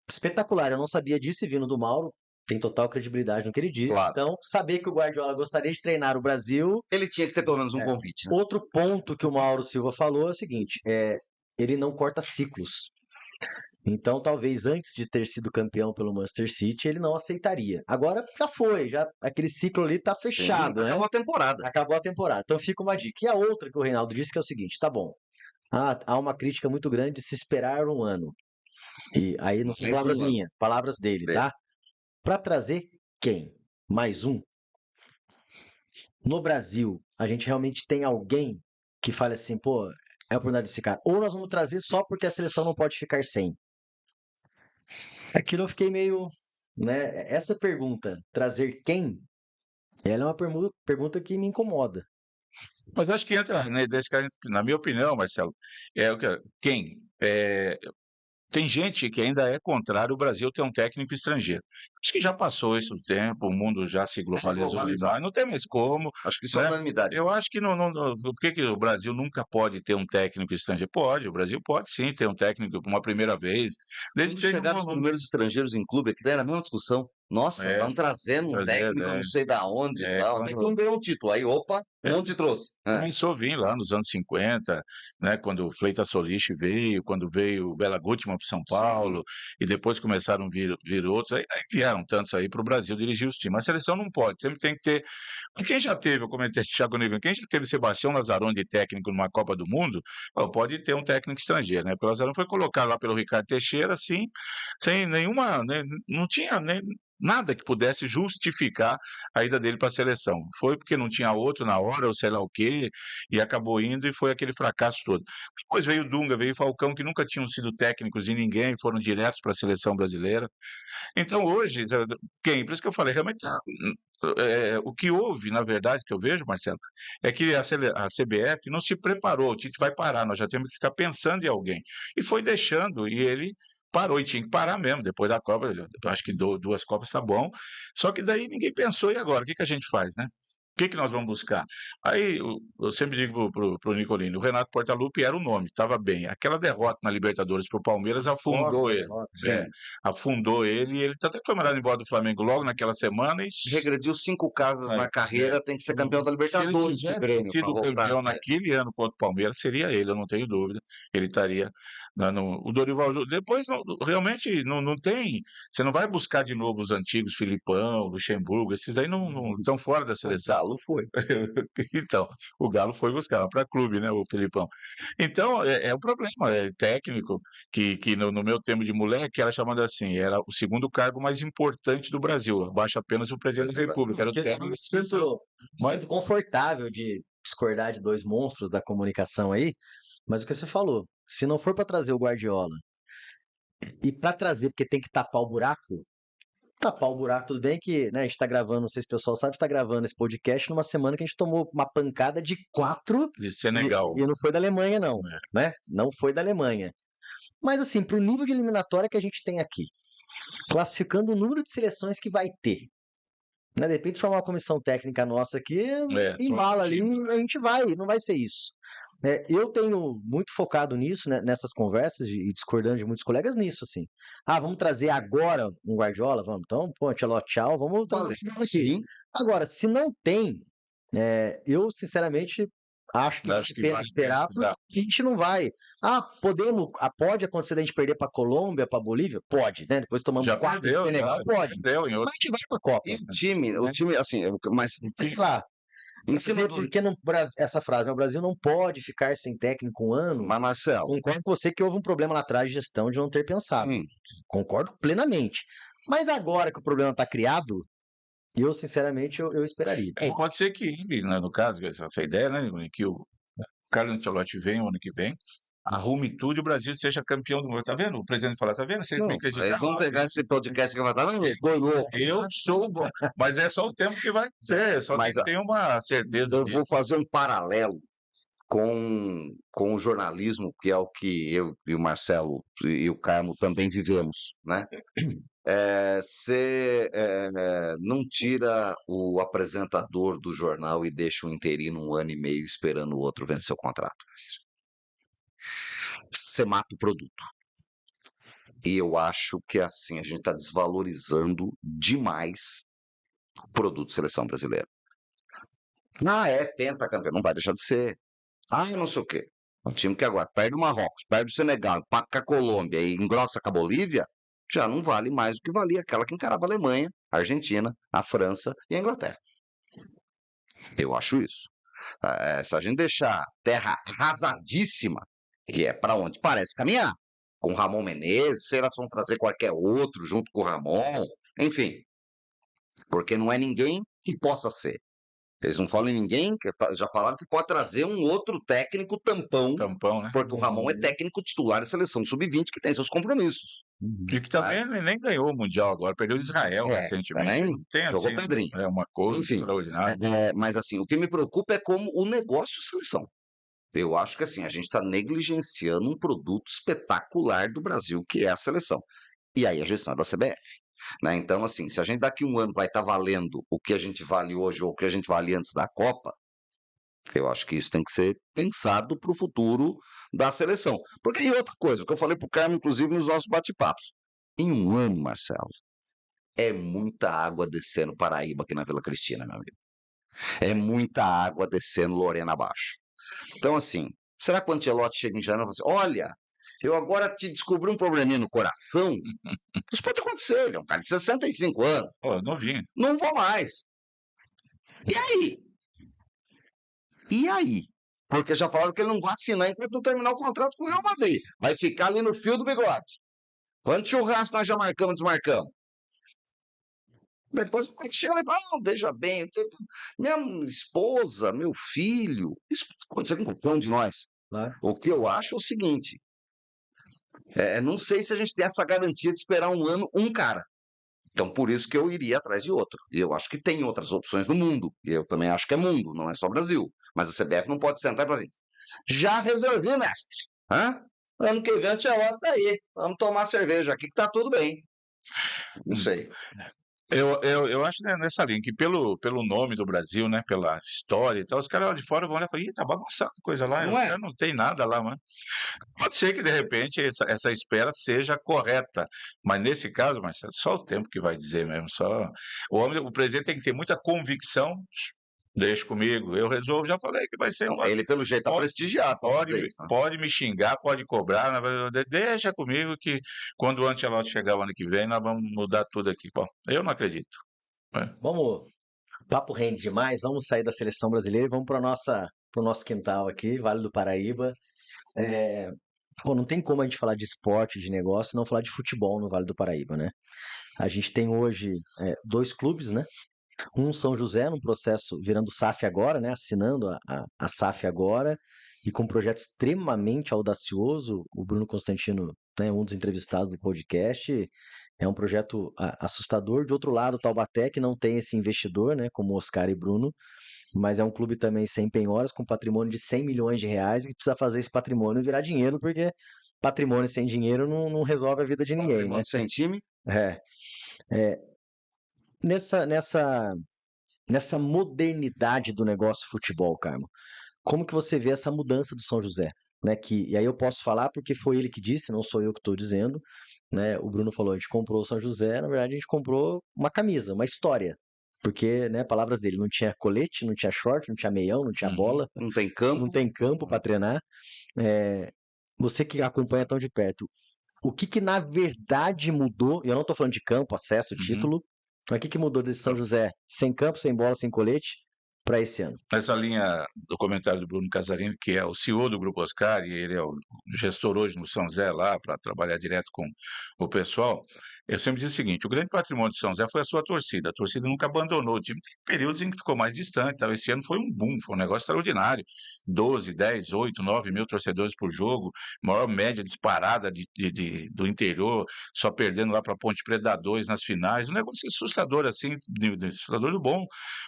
espetacular. Eu não sabia disso e vindo do Mauro, tem total credibilidade no que ele diz. Claro. Então, saber que o Guardiola gostaria de treinar o Brasil... Ele tinha que ter pelo menos um convite. Né? Outro ponto que o Mauro Silva falou é o seguinte, ele não corta ciclos. Então, talvez antes de ter sido campeão pelo Manchester City, ele não aceitaria. Agora já foi, aquele ciclo ali tá fechado, né? Acabou a temporada. Acabou a temporada. Então fica uma dica. E a outra que o Reinaldo disse que é o seguinte, tá bom. Há uma crítica muito grande de se esperar um ano. E aí não são palavras minhas, palavras dele, tá? Para trazer quem? Mais um? No Brasil, a gente realmente tem alguém que fale assim, pô, é a oportunidade desse cara. Ou nós vamos trazer só porque a seleção não pode ficar sem. Aquilo eu fiquei meio, né? Essa pergunta, trazer quem? Ela é uma pergunta que me incomoda. Mas eu acho que entra, né, na minha opinião, Marcelo, quem? Tem gente que ainda é contrário o Brasil ter um técnico estrangeiro. Acho que já passou esse tempo, o mundo já se globalizou, não tem mais como. Acho que isso é unanimidade. Eu acho que por que o Brasil nunca pode ter um técnico estrangeiro? Pode, o Brasil pode sim ter um técnico uma primeira vez. Desde que chegaram os primeiros estrangeiros em clube, que era a mesma discussão. Nossa, estão trazendo um técnico, não sei da onde e tal. Aí não ganhou um título. Aí, onde trouxe? Começou a vir lá nos anos 50, né, quando o Fleitas Solis veio, quando veio o Bela Gutmann para São Paulo, e depois começaram a vir outros, aí vieram tantos aí para o Brasil dirigir os times. A seleção não pode, sempre tem que ter... Quem já teve, eu comentei Thiago Negro, quem já teve Sebastião Lazarón de técnico numa Copa do Mundo, pode ter um técnico estrangeiro, né? Porque o Lazarón foi colocado lá pelo Ricardo Teixeira, assim, sem nenhuma... Né, não tinha nada que pudesse justificar a ida dele para a seleção. Foi porque não tinha outro na hora, ou sei lá o quê, e acabou indo e foi aquele fracasso todo. Depois veio o Dunga, veio o Falcão, que nunca tinham sido técnicos de ninguém, foram diretos para a seleção brasileira. Então hoje, quem? Por isso que eu falei, realmente, o que houve, na verdade, que eu vejo, Marcelo, é que a CBF não se preparou, o Tite vai parar, nós já temos que ficar pensando em alguém. E foi deixando, e ele parou, e tinha que parar mesmo, depois da Copa, eu acho que 2 Copas tá bom, só que daí ninguém pensou, e agora, o que a gente faz, né? que nós vamos buscar? Aí eu sempre digo pro Nicolini, o Renato Portaluppi era o nome, estava bem. Aquela derrota na Libertadores pro Palmeiras afundou ele. Sim. Afundou ele, e ele até foi mandado embora do Flamengo logo naquela semana e Regrediu 5 casas na carreira, tem que ser campeão da Libertadores. Se ele tivesse sido campeão naquele ano contra o Palmeiras, seria ele, eu não tenho dúvida. Ele estaria o Dorival Júnior. Depois, realmente, não tem. Você não vai buscar de novo os antigos, Filipão, Luxemburgo, esses daí não estão fora da seleção. O Galo foi. Então, o Galo foi buscar para clube, né, o Filipão. Então, é um problema, técnico, que no meu tempo de moleque era chamado assim, era o segundo cargo mais importante do Brasil, abaixo apenas o presidente da República, era o técnico da seleção. Muito confortável de discordar de dois monstros da comunicação aí, mas o que você falou, se não for para trazer o Guardiola e para trazer porque tem que tapar o buraco, tudo bem que, né, a gente tá gravando, não sei se o pessoal sabe, tá gravando esse podcast numa semana que a gente tomou uma pancada de 4 de Senegal. E não foi da Alemanha não, né? Não foi da Alemanha. Mas assim, pro nível de eliminatória que a gente tem aqui, classificando o número de seleções que vai ter, né? De repente formar uma comissão técnica nossa aqui, embala ali, a gente vai, não vai ser isso. Eu tenho muito focado nisso, né, nessas conversas e discordando de muitos colegas nisso, assim. Vamos trazer agora um Guardiola? Vamos, então, pô, Ancelotti, tchau, vamos trazer aqui. Agora, se não tem, eu sinceramente acho que vale a pena esperar, porque a gente não vai. Pode acontecer da gente perder para Colômbia, para Bolívia? Pode, né? Depois tomamos 4 do Senegal, pode. Mas a gente vai para a Copa. E o time, assim, mas sei lá. Porque essa frase, o Brasil não pode ficar sem técnico um ano. Mas, Marcelo, concordo com você que houve um problema lá atrás de gestão de não ter pensado. Sim. Concordo plenamente. Mas agora que o problema está criado, eu sinceramente eu esperaria. Pode ser que ele, né, no caso, essa ideia, né, que o Carlo Ancelotti venha o ano que vem, arrume tudo e o Brasil seja campeão do mundo. Tá vendo? O presidente fala, tá vendo? Eles vão pegar esse podcast que vai estar vendo? Eu sou bom. Mas é só o tempo que vai ser. Só que tem uma certeza. Eu vou fazer um paralelo com o jornalismo, que é o que eu e o Marcelo e o Carmo também vivemos, né? Você não tira o apresentador do jornal e deixa o interino 1 ano e meio esperando o outro vencer o contrato. Você mata o produto. E eu acho que assim, a gente está desvalorizando demais o produto de seleção brasileira. Pentacampeão, não vai deixar de ser. Não sei o quê. Um time que agora perde o Marrocos, perde o Senegal, empata com a Colômbia e engrossa com a Bolívia, já não vale mais do que valia aquela que encarava a Alemanha, a Argentina, a França e a Inglaterra. Eu acho isso. Se a gente deixar terra arrasadíssima, que é para onde parece caminhar, com o Ramon Menezes, se elas vão trazer qualquer outro junto com o Ramon, enfim, porque não é ninguém que possa ser. Eles não falam em ninguém, já falaram que pode trazer um outro técnico tampão, né? Porque o Ramon é técnico titular da seleção sub-20, que tem seus compromissos. E que também nem ganhou o Mundial agora, perdeu o Israel recentemente. Não tem jogou assim, pedrinho. É uma coisa extraordinária. Mas assim, o que me preocupa é como o negócio de seleção. Eu acho que assim, a gente está negligenciando um produto espetacular do Brasil, que é a seleção. E aí a gestão é da CBF. Né? Então, assim, se a gente daqui a um ano vai estar valendo o que a gente vale hoje ou o que a gente vale antes da Copa, eu acho que isso tem que ser pensado para o futuro da seleção. Porque aí outra coisa, o que eu falei para o Carmo, inclusive, nos nossos bate-papos. Em um ano, Marcelo, é muita água descendo Paraíba aqui na Vila Cristina, meu amigo. É muita água descendo Lorena abaixo. Então, assim, será que o Ancelotti chega em janeiro e fala assim, olha, eu agora te descobri um probleminha no coração? Isso pode acontecer, ele é um cara de 65 anos. Novinho. Não vou mais. E aí? E aí? Porque já falaram que ele não vai assinar enquanto não terminar o contrato com o Real Madrid. Vai ficar ali no fio do bigode. Quanto churrasco nós já marcamos, desmarcamos? Depois chega e fala, veja bem, minha esposa, meu filho, isso pode acontecer com qualquer um de nós. Claro. O que eu acho é o seguinte, não sei se a gente tem essa garantia de esperar um ano, um cara. Então, por isso que eu iria atrás de outro. E eu acho que tem outras opções no mundo. E eu também acho que é mundo, não é só Brasil. Mas a CBF não pode sentar e falar assim, já resolvi, mestre. Ano que vem, Ancelotti tá aí. Vamos tomar cerveja aqui que tá tudo bem. Não sei. Eu acho, né, nessa linha, que pelo nome do Brasil, né, pela história e tal, os caras lá de fora vão olhar e falar, ih, tá bagunçado a coisa lá, Não os é? caras não tem nada lá, mano. Pode ser que, de repente, essa espera seja correta, mas nesse caso, Marcelo, só o tempo que vai dizer mesmo, só... O presidente tem que ter muita convicção, deixa comigo, eu resolvo, já falei que vai ser Não, uma... ele, pelo jeito, tá Pode, prestigiado para pode, fazer isso, né? pode me xingar, pode cobrar, deixa comigo que quando o Ancelotti chegar o ano que vem, nós vamos mudar tudo aqui. Bom, eu não acredito. Né? Vamos, papo rende demais, vamos sair da seleção brasileira e vamos para o nosso quintal aqui, Vale do Paraíba. É, pô, não tem como a gente falar de esporte, de negócio, e não falar de futebol no Vale do Paraíba, né? A gente tem hoje dois clubes, né? Um São José, num processo virando SAF agora, né? Assinando a SAF agora, e com um projeto extremamente audacioso. O Bruno Constantino, né, um dos entrevistados do podcast, é um projeto assustador. De outro lado, Taubaté, que não tem esse investidor, né? Como Oscar e Bruno, mas é um clube também sem penhoras, com patrimônio de 100 milhões de reais, e que precisa fazer esse patrimônio virar dinheiro, porque patrimônio sem dinheiro não resolve a vida de ninguém, né? Patrimônio sem time? É, é, nessa modernidade do negócio futebol, Carmo, como que você vê essa mudança do São José? Né, e aí eu posso falar porque foi ele que disse, não sou eu que estou dizendo. Né, o Bruno falou, a gente comprou o São José, na verdade a gente comprou uma camisa, uma história. Porque, né, palavras dele, não tinha colete, não tinha short, não tinha meião, não tinha bola, Não tem não campo. tem campo para treinar. É, você que acompanha tão de perto, o que na verdade mudou? E eu não estou falando de campo, acesso, Uhum. título. Mas o que mudou desse São José sem campo, sem bola, sem colete para esse ano? Nessa linha do comentário do Bruno Casarini, que é o CEO do Grupo Oscar, e ele é o gestor hoje no São José lá, para trabalhar direto com o pessoal, eu sempre digo o seguinte: o grande patrimônio de São José foi a sua torcida. A torcida nunca abandonou o time. Tem períodos em que ficou mais distante. Tal. Esse ano foi um boom, foi um negócio extraordinário. 12, 10, 8, 9 mil torcedores por jogo, maior média disparada do interior, só perdendo lá para a Ponte Preta 2 nas finais. Um negócio assustador, assim, assustador do bom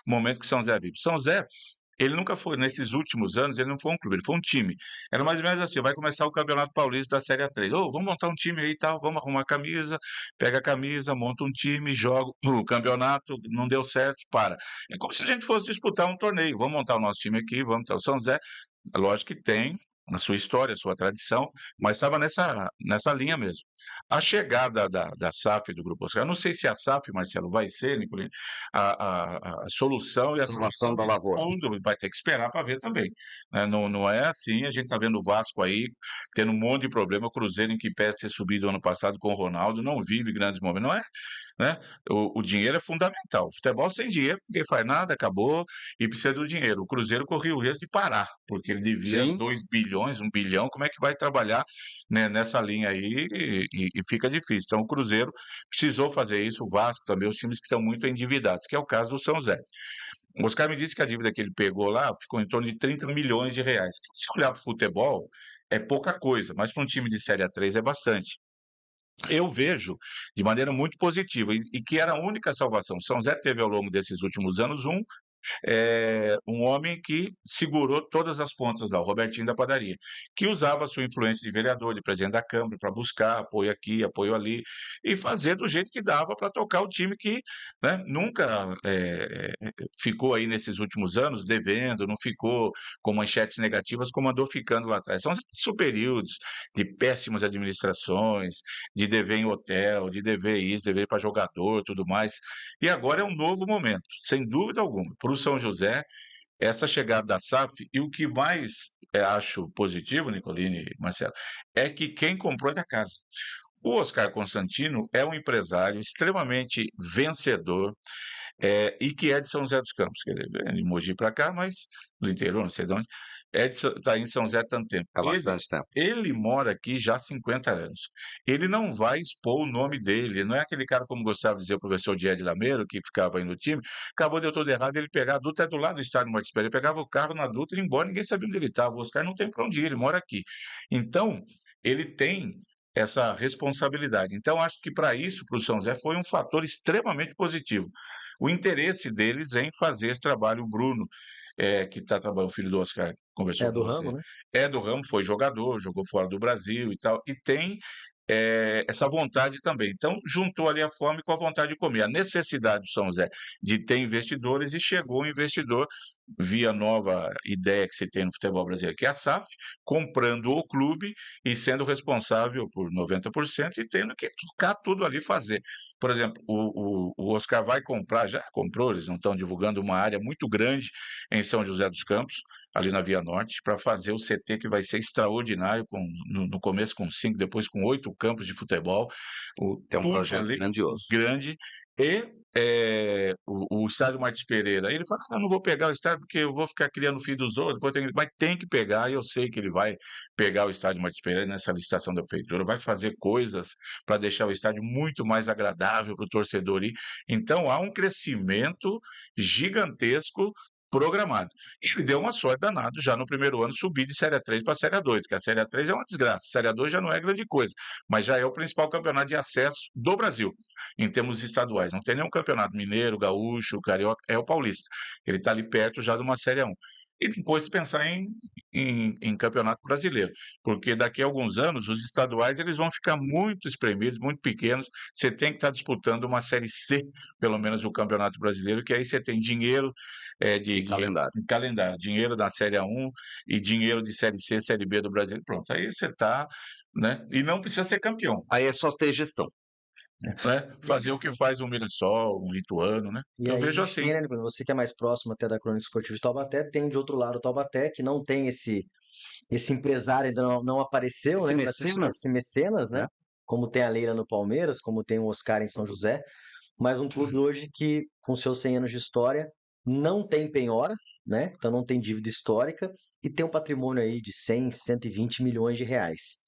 momento que São José vive. São José, ele nunca foi, nesses últimos anos, ele não foi um clube, ele foi um time. Era mais ou menos assim: vai começar o Campeonato Paulista da Série A3. Ô, vamos montar um time aí e tal, vamos arrumar a camisa, pega a camisa, monta um time, joga o campeonato, não deu certo, para. É como se a gente fosse disputar um torneio. Vamos montar o nosso time aqui, vamos ter o São José. Lógico que tem a sua história, a sua tradição, mas estava nessa linha mesmo. A chegada da SAF do Grupo Oscar, eu não sei se a SAF, Marcelo, vai ser, Nicolini, a solução, e a Salvação solução da de lavoura. tudo vai ter que esperar para ver também. Né? Não é assim, a gente está vendo o Vasco aí tendo um monte de problema, o Cruzeiro em que pese ter subido ano passado com o Ronaldo, não vive grandes momentos, não é? Né? O dinheiro é fundamental. Futebol sem dinheiro, ninguém faz nada, acabou, e precisa do dinheiro. O Cruzeiro corria o risco de parar, porque ele devia Sim. 2 bilhões, 1 bilhão, como é que vai trabalhar, né, nessa linha aí e fica difícil. Então o Cruzeiro precisou fazer isso, o Vasco também, os times que estão muito endividados, que é o caso do São José. O Oscar me disse que a dívida que ele pegou lá ficou em torno de 30 milhões de reais. Se olhar para o futebol, é pouca coisa, mas para um time de Série A3 é bastante. Eu vejo de maneira muito positiva e que era a única salvação. São José teve ao longo desses últimos anos um homem que segurou todas as pontas lá, o Robertinho da padaria, que usava a sua influência de vereador, de presidente da Câmara, para buscar apoio aqui, apoio ali, e fazer do jeito que dava para tocar o time que, né, nunca ficou aí nesses últimos anos devendo, não ficou com manchetes negativas como andou ficando lá atrás. São os períodos de péssimas administrações, de dever em hotel, de dever isso, dever para jogador, tudo mais. E agora é um novo momento, sem dúvida alguma. Para o São José, essa chegada da SAF, e o que mais acho positivo, Nicolini e Marcelo, é que quem comprou é da casa. O Oscar Constantino é um empresário extremamente vencedor, e que é de São José dos Campos. Quer dizer, é de Mogi para cá, mas do interior, não sei de onde. Está em São José há tanto tempo. Há bastante tempo. Ele mora aqui já há 50 anos. Ele não vai expor o nome dele. Ele não é aquele cara, como gostava de dizer o professor Diede Lameiro, que ficava aí no time. Acabou de tudo errado, ele pegar a Dutra é do lado do estádio Martins Pereira. Ele pegava o carro na Dutra e ia embora, ninguém sabia onde ele estava. O Oscar não tem para onde ir, ele mora aqui. Então, ele tem essa responsabilidade. Então, acho que para isso, para o São José, foi um fator extremamente positivo. O interesse deles em fazer esse trabalho. O Bruno, que está trabalhando, o filho do Oscar, conversou É com do você, ramo, né? é do ramo, foi jogador, jogou fora do Brasil e tal, e tem essa vontade também. Então, juntou ali a fome com a vontade de comer, a necessidade do São José de ter investidores, e chegou um investidor via nova ideia que se tem no futebol brasileiro, que é a SAF, comprando o clube e sendo responsável por 90% e tendo que tocar tudo ali, fazer. Por exemplo, o Oscar vai comprar, já comprou, eles não estão divulgando, uma área muito grande em São José dos Campos, ali na Via Norte, para fazer o CT, que vai ser extraordinário, no começo com 5, depois com 8 campos de futebol, Tem um tudo projeto ali grandioso. grande. E o estádio Martins Pereira, ele fala: eu não vou pegar o estádio porque eu vou ficar criando o filho dos outros, mas tem que pegar, e eu sei que ele vai pegar o estádio Martins Pereira nessa licitação da prefeitura, vai fazer coisas para deixar o estádio muito mais agradável para o torcedor ir. Então há um crescimento gigantesco programado. E ele deu uma sorte danada já no primeiro ano subir de Série A3 para a Série A2, que a Série A3 é uma desgraça, a Série A2 já não é grande coisa, mas já é o principal campeonato de acesso do Brasil, em termos estaduais. Não tem nenhum campeonato mineiro, gaúcho, carioca, é o paulista. Ele está ali perto já de uma Série A1. E depois pensar em campeonato brasileiro, porque daqui a alguns anos os estaduais eles vão ficar muito espremidos, muito pequenos. Você tem que estar disputando uma Série C, pelo menos, do Campeonato Brasileiro, que aí você tem dinheiro E calendário. de calendário, dinheiro da Série A1 e dinheiro de Série C, Série B do Brasil. Pronto, aí você está, né? E não precisa ser campeão, Aí é só ter gestão. né? Fazer o que faz um Mirassol, um Ituano, né? E Eu aí a vejo gente assim. tem, né, Nicolas, você que é mais próximo até da Crônica Esportiva de Taubaté, tem de outro lado o Taubaté, que não tem esse empresário, ainda não apareceu, Esse né, mecenas, esse mecenas, né, né? como tem a Leila no Palmeiras, como tem o Oscar em São José, mas um clube hoje que, com seus 100 anos de história, não tem penhora, né, então não tem dívida histórica, e tem um patrimônio aí de 100, 120 milhões de reais.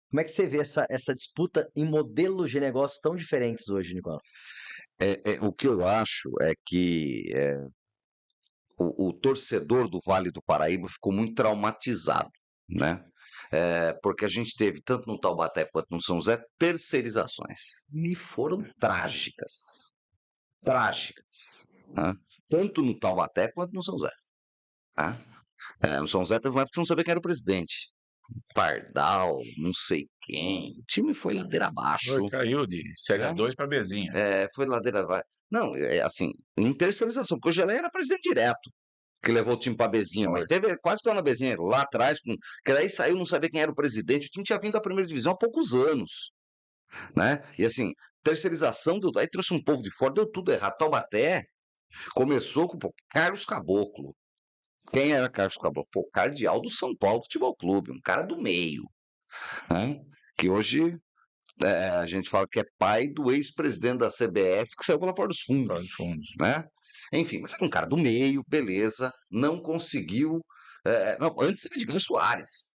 Como é que você vê essa disputa em modelos de negócios tão diferentes hoje, Nicolau? O que eu acho é que o torcedor do Vale do Paraíba ficou muito traumatizado, né? Porque a gente teve, tanto no Taubaté quanto no São José, terceirizações. E foram trágicas. Trágicas. Né? Tanto no Taubaté quanto no São José. Tá? No São José teve uma época que você não sabia quem era o presidente. Pardal, não sei quem. O time foi ladeira abaixo. Caiu de Série Né? A2 para Bezinha. Foi ladeira abaixo. Não, assim, em terceirização, porque o Gelé era presidente direto, que levou o time para Bezinha, mas teve quase que uma Bezinha lá atrás, que daí saiu, não sabia quem era o presidente, o time tinha vindo da primeira divisão há poucos anos, né? E assim, terceirização, aí trouxe um povo de fora, deu tudo errado. Taubaté começou com Carlos Caboclo. Quem era Carlos Caboclo? Pô, cardeal do São Paulo Futebol Clube, um cara do meio, né? Que hoje a gente fala que é pai do ex-presidente da CBF que saiu pela porta dos fundos, né? Enfim, mas era um cara do meio, beleza, não conseguiu. Não, antes era Edgar Soares.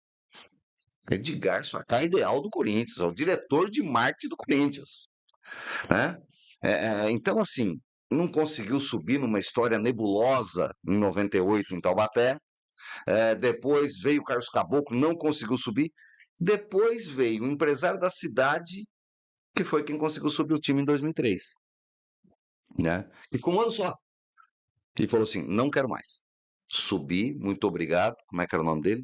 Edgar Soares, cara ideal do Corinthians, é o diretor de marketing do Corinthians, né? Então, assim, não conseguiu subir numa história nebulosa em 98 em Taubaté. Depois veio o Carlos Caboclo, não conseguiu subir. Depois veio o empresário da cidade, que foi quem conseguiu subir o time em 2003, né? E ficou um ano só. E falou assim, não quero mais. Subi, muito obrigado. Como é que era o nome dele?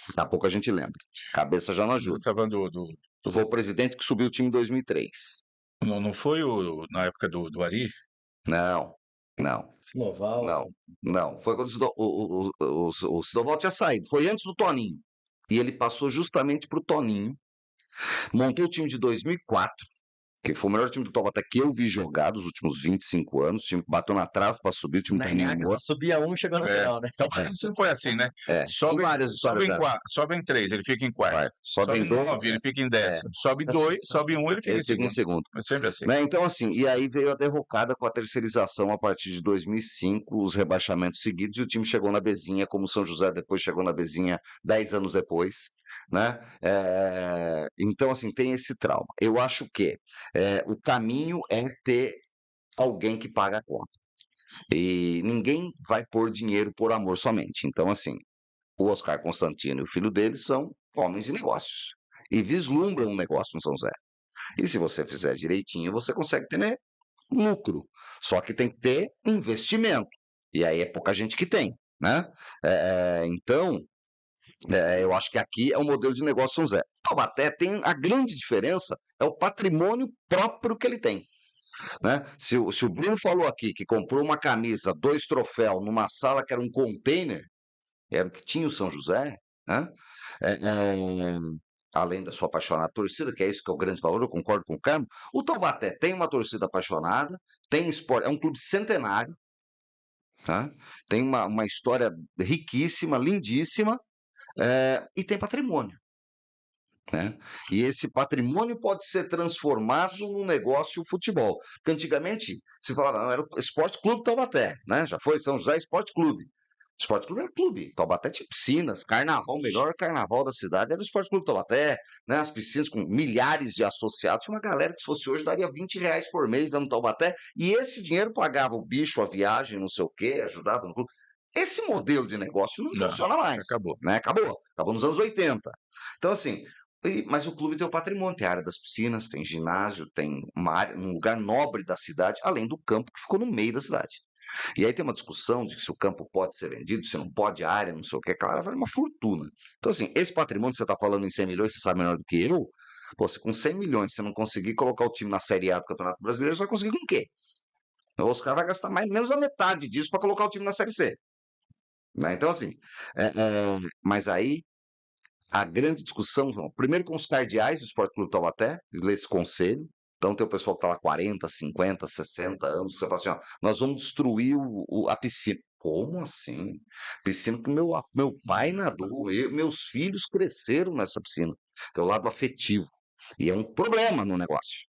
Daqui a pouco a gente lembra. Cabeça já não ajuda. Você tá falando Foi o presidente que subiu o time em 2003. não foi na época do Ari? Não, não, Sinoval. não, não. Foi quando o Sidoval tinha saído. Foi antes do Toninho. E ele passou justamente para o Toninho. Montou o time de 2004, que foi o melhor time do Taubaté que eu vi jogar dos últimos 25 anos. O time que bateu na trave para subir, o time Na tá Nhaca, só subia um e chegou na final, né? Então, sempre foi assim, né? Tem várias histórias dessas. Sobe em 3, ele fica em quarto. Sobe em 9, ele fica em 10º. Sobe 2, sobe 1, ele fica ele em fica em segundo. segundo. É sempre assim. Né? Então, assim, e aí veio a derrocada com a terceirização a partir de 2005, os rebaixamentos seguidos, e o time chegou na Bezinha, como o São José depois chegou na Bezinha 10 anos depois, né? Então, assim, tem esse trauma. Eu acho que o caminho é ter alguém que paga a conta. E ninguém vai pôr dinheiro por amor somente. Então, assim, o Oscar Constantino e o filho dele são homens de negócios. E vislumbram um negócio no São José. E se você fizer direitinho, você consegue ter, né, lucro. Só que tem que ter investimento. E aí é pouca gente que tem, né? Então, Eu acho que aqui é o modelo de negócio São José. Taubaté tem a grande diferença, é o patrimônio próprio que ele tem. Né? Se o Bruno falou aqui que comprou uma camisa, 2 troféus, numa sala que era um container, era o que tinha o São José, né? É, é, além da sua apaixonada torcida, que é isso que é o grande valor, eu concordo com o Carmo, o Taubaté tem uma torcida apaixonada, tem esporte, é um clube centenário, tá? Tem uma história riquíssima, lindíssima, e tem patrimônio. Né? E esse patrimônio pode ser transformado num negócio futebol. Porque antigamente se falava, não, era o Esporte Clube Taubaté, né? Já foi São José Esporte Clube. Esporte Clube era clube. Taubaté tinha piscinas, carnaval, o melhor carnaval da cidade era o Esporte Clube Taubaté, né? As piscinas com milhares de associados. Tinha uma galera que, se fosse hoje, daria R$ 20 por mês lá no Taubaté. E esse dinheiro pagava o bicho, a viagem, não sei o quê, ajudava no clube. Esse modelo de negócio não funciona mais. Acabou. Né? Acabou nos anos 80. Então, assim, mas o clube tem o patrimônio, tem a área das piscinas, tem ginásio, tem uma área, um lugar nobre da cidade, além do campo que ficou no meio da cidade. E aí tem uma discussão de se o campo pode ser vendido, se não pode, a área, não sei o que, claro, vale uma fortuna. Então, assim, esse patrimônio que você está falando em 100 milhões, você sabe melhor do que eu, pô, se com 100 milhões você não conseguir colocar o time na Série A do Campeonato Brasileiro, você vai conseguir com o quê? O Oscar vai gastar menos da metade disso para colocar o time na Série C. Né? Então, assim, mas aí a grande discussão, primeiro com os cardeais do Esporte Clube Taubaté, esse conselho. Então tem o pessoal que está lá 40, 50, 60 anos, você fala assim, ó, nós vamos destruir a piscina. Como assim? Piscina que meu pai nadou, meus filhos cresceram nessa piscina. Tem o lado afetivo. E é um problema no negócio.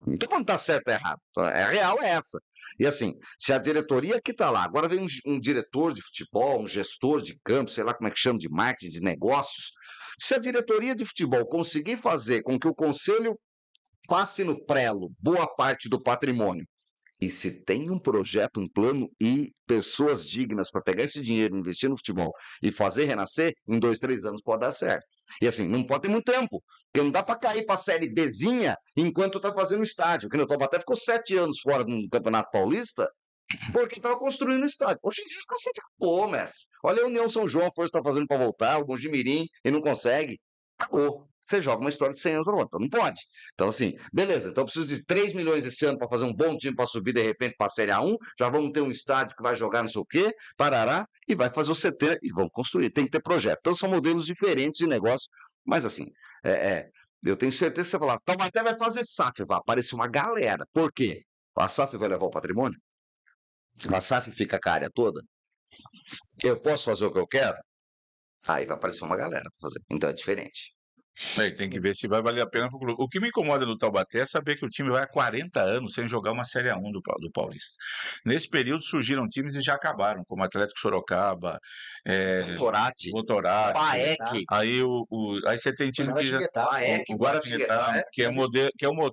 Não estou falando que está certo ou errado. A real é essa. E assim, se a diretoria que está lá, agora vem um diretor de futebol, um gestor de campo, sei lá como é que chama, de marketing, de negócios, se a diretoria de futebol conseguir fazer com que o conselho passe no prelo boa parte do patrimônio, e se tem um projeto, um plano e pessoas dignas para pegar esse dinheiro, investir no futebol e fazer renascer, em 2, 3 anos pode dar certo. E assim, não pode ter muito tempo, porque não dá para cair para a Série Bzinha enquanto está fazendo o estádio. Que o Taubaté ficou 7 anos fora do Campeonato Paulista porque estava construindo o estádio. Hoje em dia fica assim, acabou, mestre. Olha a União São João, a força está fazendo para voltar, o Mojimirim, e não consegue. Acabou. Você joga uma história de 100 anos para voltar. Então não pode. Então, assim, beleza. Então eu preciso de 3 milhões esse ano para fazer um bom time para subir de repente para a Série A1. Já vamos ter um estádio que vai jogar não sei o quê, parará, e vai fazer o CT e vamos construir. Tem que ter projeto. Então são modelos diferentes de negócio. Mas assim, eu tenho certeza que você falar, Taubaté vai fazer SAF, vai aparecer uma galera. Por quê? A SAF vai levar o patrimônio? A SAF fica com a área toda? Eu posso fazer o que eu quero? Aí vai aparecer uma galera para fazer. Então é diferente. Tem que ver se vai valer a pena pro clube. O que me incomoda no Taubaté é saber que o time vai há 40 anos sem jogar uma Série A1 do Paulista. Nesse período surgiram times e já acabaram, como Atlético Sorocaba, Votorati. Paek. Aí você tem time que já. O Guaratinguetá, que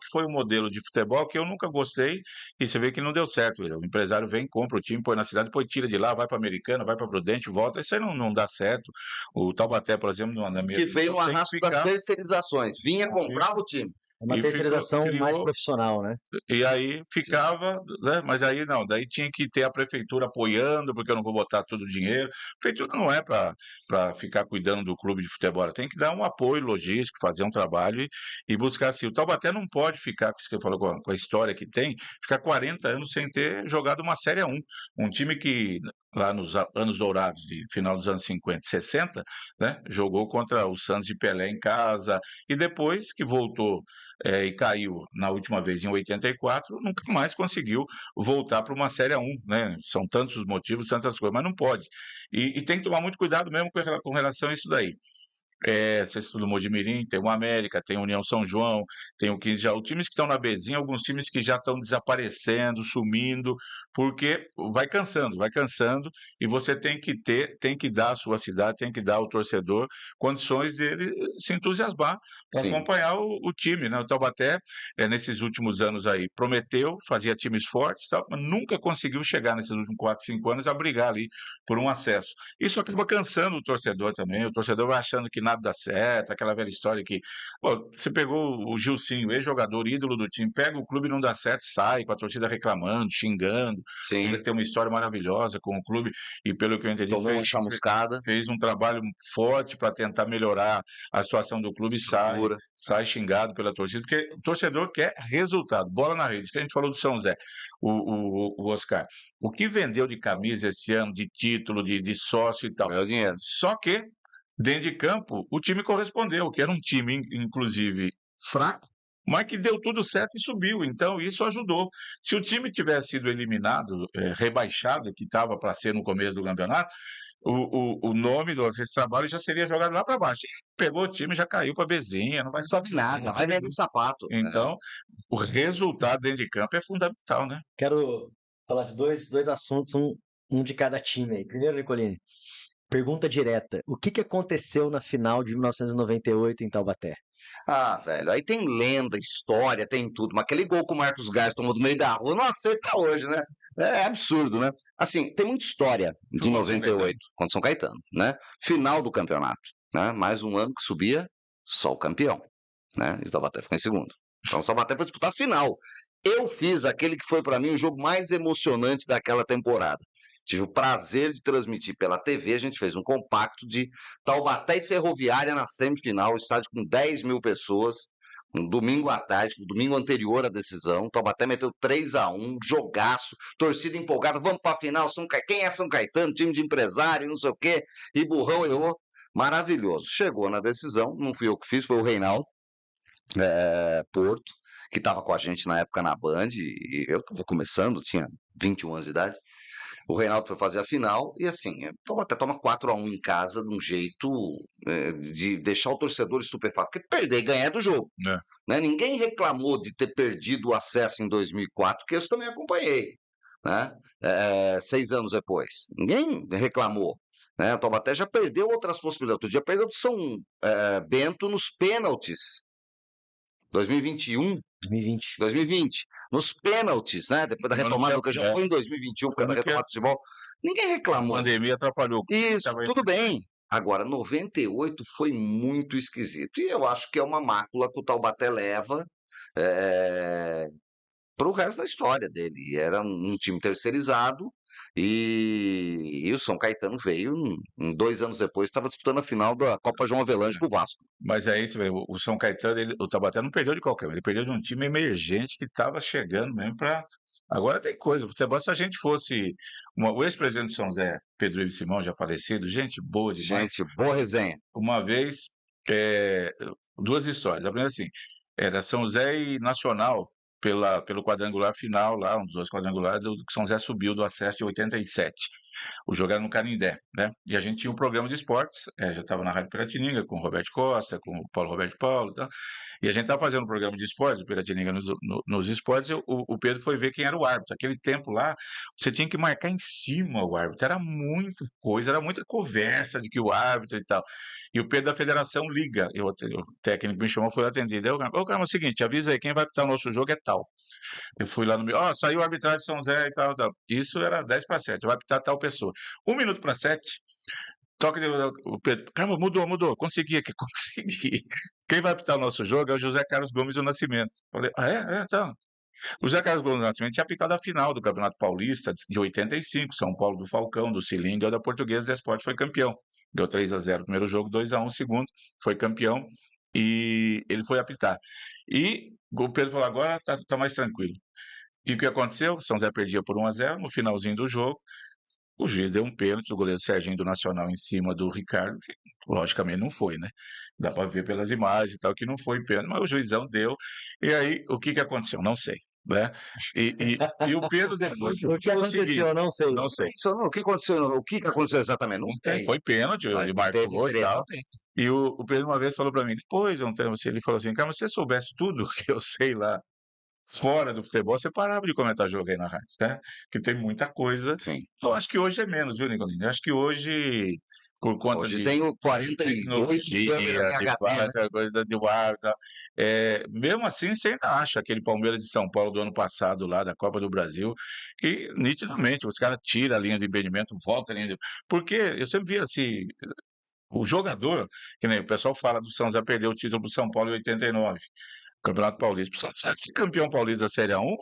foi o modelo de futebol que eu nunca gostei, e você vê que não deu certo. O empresário vem, compra o time, põe na cidade, depois tira de lá, vai para Americana, vai para Prudente, volta. Isso aí não dá certo. O Taubaté, por exemplo, na minha Que veio no arrasto das terceirizações. Vinha, comprava o time. É uma terceirização mais profissional, né? E aí ficava, né? Mas aí não, daí tinha que ter a prefeitura apoiando, porque eu não vou botar todo o dinheiro. A prefeitura não é para ficar cuidando do clube de futebol, ela tem que dar um apoio logístico, fazer um trabalho e buscar assim. O Taubaté não pode ficar, com isso que eu falo, com a história que tem, ficar 40 anos sem ter jogado uma Série A1. Um time que lá nos anos dourados, de final dos anos 50 e 60, né, jogou contra o Santos de Pelé em casa, e depois que voltou e caiu na última vez em 84, nunca mais conseguiu voltar para uma Série A1, né? São tantos os motivos, tantas coisas, mas não pode. E tem que tomar muito cuidado mesmo com relação a isso daí. Você estuda o Mojimirim, tem o América, tem o União São João, tem o 15 já. Os times que estão na Bzinha, alguns times que já estão desaparecendo, sumindo, porque vai cansando, e você tem que dar à sua cidade, tem que dar ao torcedor condições dele se entusiasmar para acompanhar o time, né? O Taubaté, nesses últimos anos aí, prometeu, fazia times fortes, tal, mas nunca conseguiu chegar nesses últimos 4, 5 anos a brigar ali por um acesso. Isso acaba cansando o torcedor também, o torcedor vai achando que nada dá certo, aquela velha história que, pô, você pegou o Gilcinho, ex-jogador, ídolo do time, pega o clube e não dá certo, sai com a torcida reclamando, xingando. Ele Sim, tem uma história maravilhosa com o clube e, pelo que eu entendi, tomou uma chamuscada, fez um trabalho forte para tentar melhorar a situação do clube e estrutura. sai xingado pela torcida, porque o torcedor quer resultado, bola na rede. Isso que a gente falou do São Zé, o Oscar. O que vendeu de camisa esse ano, de título, de sócio e tal. Ganhou dinheiro. Só que, dentro de campo, o time correspondeu, que era um time, inclusive, fraco, mas que deu tudo certo e subiu. Então, isso ajudou. Se o time tivesse sido eliminado, rebaixado, que estava para ser no começo do campeonato, o nome desse trabalho já seria jogado lá para baixo. E pegou o time, já caiu para a Bezinha, não vai Não sabe nada, vai vender sapato. Então, o resultado dentro de campo é fundamental, né? Quero falar de dois assuntos, um de cada time aí. Primeiro, Nicolini, pergunta direta. O que aconteceu na final de 1998 em Taubaté? Ah, velho, aí tem lenda, história, tem tudo, mas aquele gol que o Marcos Gás tomou do meio da rua, não aceita hoje, né? É absurdo, né? Assim, tem muita história de Contra o São 98, contra o São Caetano, né? Final do campeonato, né? Mais um ano que subia, só o campeão, né? E o Taubaté ficou em segundo. Então o Taubaté foi disputar a final. Eu fiz aquele que foi para mim o jogo mais emocionante daquela temporada. Tive o prazer de transmitir pela TV, a gente fez um compacto de Taubaté e Ferroviária na semifinal, estádio com 10 mil pessoas, um domingo à tarde, um domingo anterior à decisão. Taubaté meteu 3-1, jogaço, torcida empolgada, vamos para a final, quem é São Caetano? Time de empresário, não sei o quê, e burrão errou. Maravilhoso. Chegou na decisão, não fui eu que fiz, foi o Reinaldo Porto, que estava com a gente na época na Band, e eu estava começando, tinha 21 anos de idade. O Reinaldo foi fazer a final e assim, até toma 4-1 em casa de um jeito de deixar o torcedor estupefato. Porque perder e ganhar é do jogo. É. Né? Ninguém reclamou de ter perdido o acesso em 2004, que eu também acompanhei. Né? 6 anos depois. Ninguém reclamou. Né? O Taubaté já perdeu outras possibilidades. Outro dia perdeu do São Bento nos pênaltis. 2021, 2020. 2020, nos pênaltis, né? Depois da retomada do que já foi em 2021, porque da retomada do futebol, ninguém A reclamou. pandemia atrapalhou. Isso, tudo bem. Agora, 98 foi muito esquisito. E eu acho que é uma mácula que o Taubaté leva para o resto da história dele. Era um time terceirizado e o São Caetano veio, 2 anos depois, estava disputando a final da Copa João Avelange com o Vasco. Mas é isso, velho. O São Caetano, o Taubaté não perdeu de qualquer um. Ele perdeu de um time emergente que estava chegando mesmo para. Agora tem coisa. O futebol, se a gente fosse. O ex-presidente de São Zé, Pedro Ivo Simão, já falecido, gente boa demais. Gente, boa resenha. Uma vez, duas histórias. A primeira, assim, era São Zé e Nacional, pelo quadrangular final, lá, um dos dois quadrangulares, o São Zé subiu do acesso de 87. O jogo era no Canindé, né? E a gente tinha um programa de esportes, já estava na Rádio Piratininga, com o Roberto Costa, com o Paulo Roberto Paulo, tá? E a gente estava fazendo um programa de esportes, o Piratininga nos esportes, e o Pedro foi ver quem era o árbitro. Aquele tempo lá, você tinha que marcar em cima o árbitro, era muita coisa, era muita conversa de que o árbitro e tal. E o Pedro da federação liga, o técnico me chamou, foi atendido. Ô, cara, é o seguinte, avisa aí, quem vai apitar o nosso jogo é tal. Eu fui lá no meio, saiu a arbitragem de São Zé e tal, tal. Isso era 10 para 7, vai apitar tal pessoa. 1 minuto para 7, toque de, o Pedro, caramba, mudou, consegui aqui, consegui. Quem vai apitar o nosso jogo é o José Carlos Gomes do Nascimento. Falei, então. O José Carlos Gomes do Nascimento tinha apitado a final do Campeonato Paulista de 85, São Paulo do Falcão, do Cilinga, da Portuguesa do Esporte, foi campeão. Deu 3-0 o primeiro jogo, 2-1 o segundo, foi campeão e ele foi apitar. E o Pedro falou, agora tá mais tranquilo. E o que aconteceu? São Zé perdia por 1-0 no finalzinho do jogo. O juiz deu um pênalti do goleiro Serginho do Nacional em cima do Ricardo, que logicamente não foi, né? Dá para ver pelas imagens e tal que não foi pênalti, mas o juizão deu. E aí, o que aconteceu? Não sei, né? E o Pedro depois O que aconteceu? Não sei. não sei. O que aconteceu? O que aconteceu exatamente? Não sei. Foi pênalti, ele marcou e tal. E o Pedro uma vez falou para mim, depois, ele falou assim, cara, se você soubesse tudo que eu sei lá fora do futebol, você parava de comentar jogo aí na rádio, né? Porque tem muita coisa. Sim. Eu acho que hoje é menos, viu, Nicolini? Eu acho que hoje, por conta Hoje de tem o 42 tecnologia, câmeras de HD, fala, né? essa coisa de ar e tal. Mesmo assim, você ainda acha aquele Palmeiras de São Paulo do ano passado, lá da Copa do Brasil, que nitidamente os caras tiram a linha de impedimento, voltam a linha de... Porque eu sempre vi assim, O jogador, que nem o pessoal fala do São José perder o título pro São Paulo em 89, Campeonato Paulista. Pro São José ser campeão paulista da Série A1,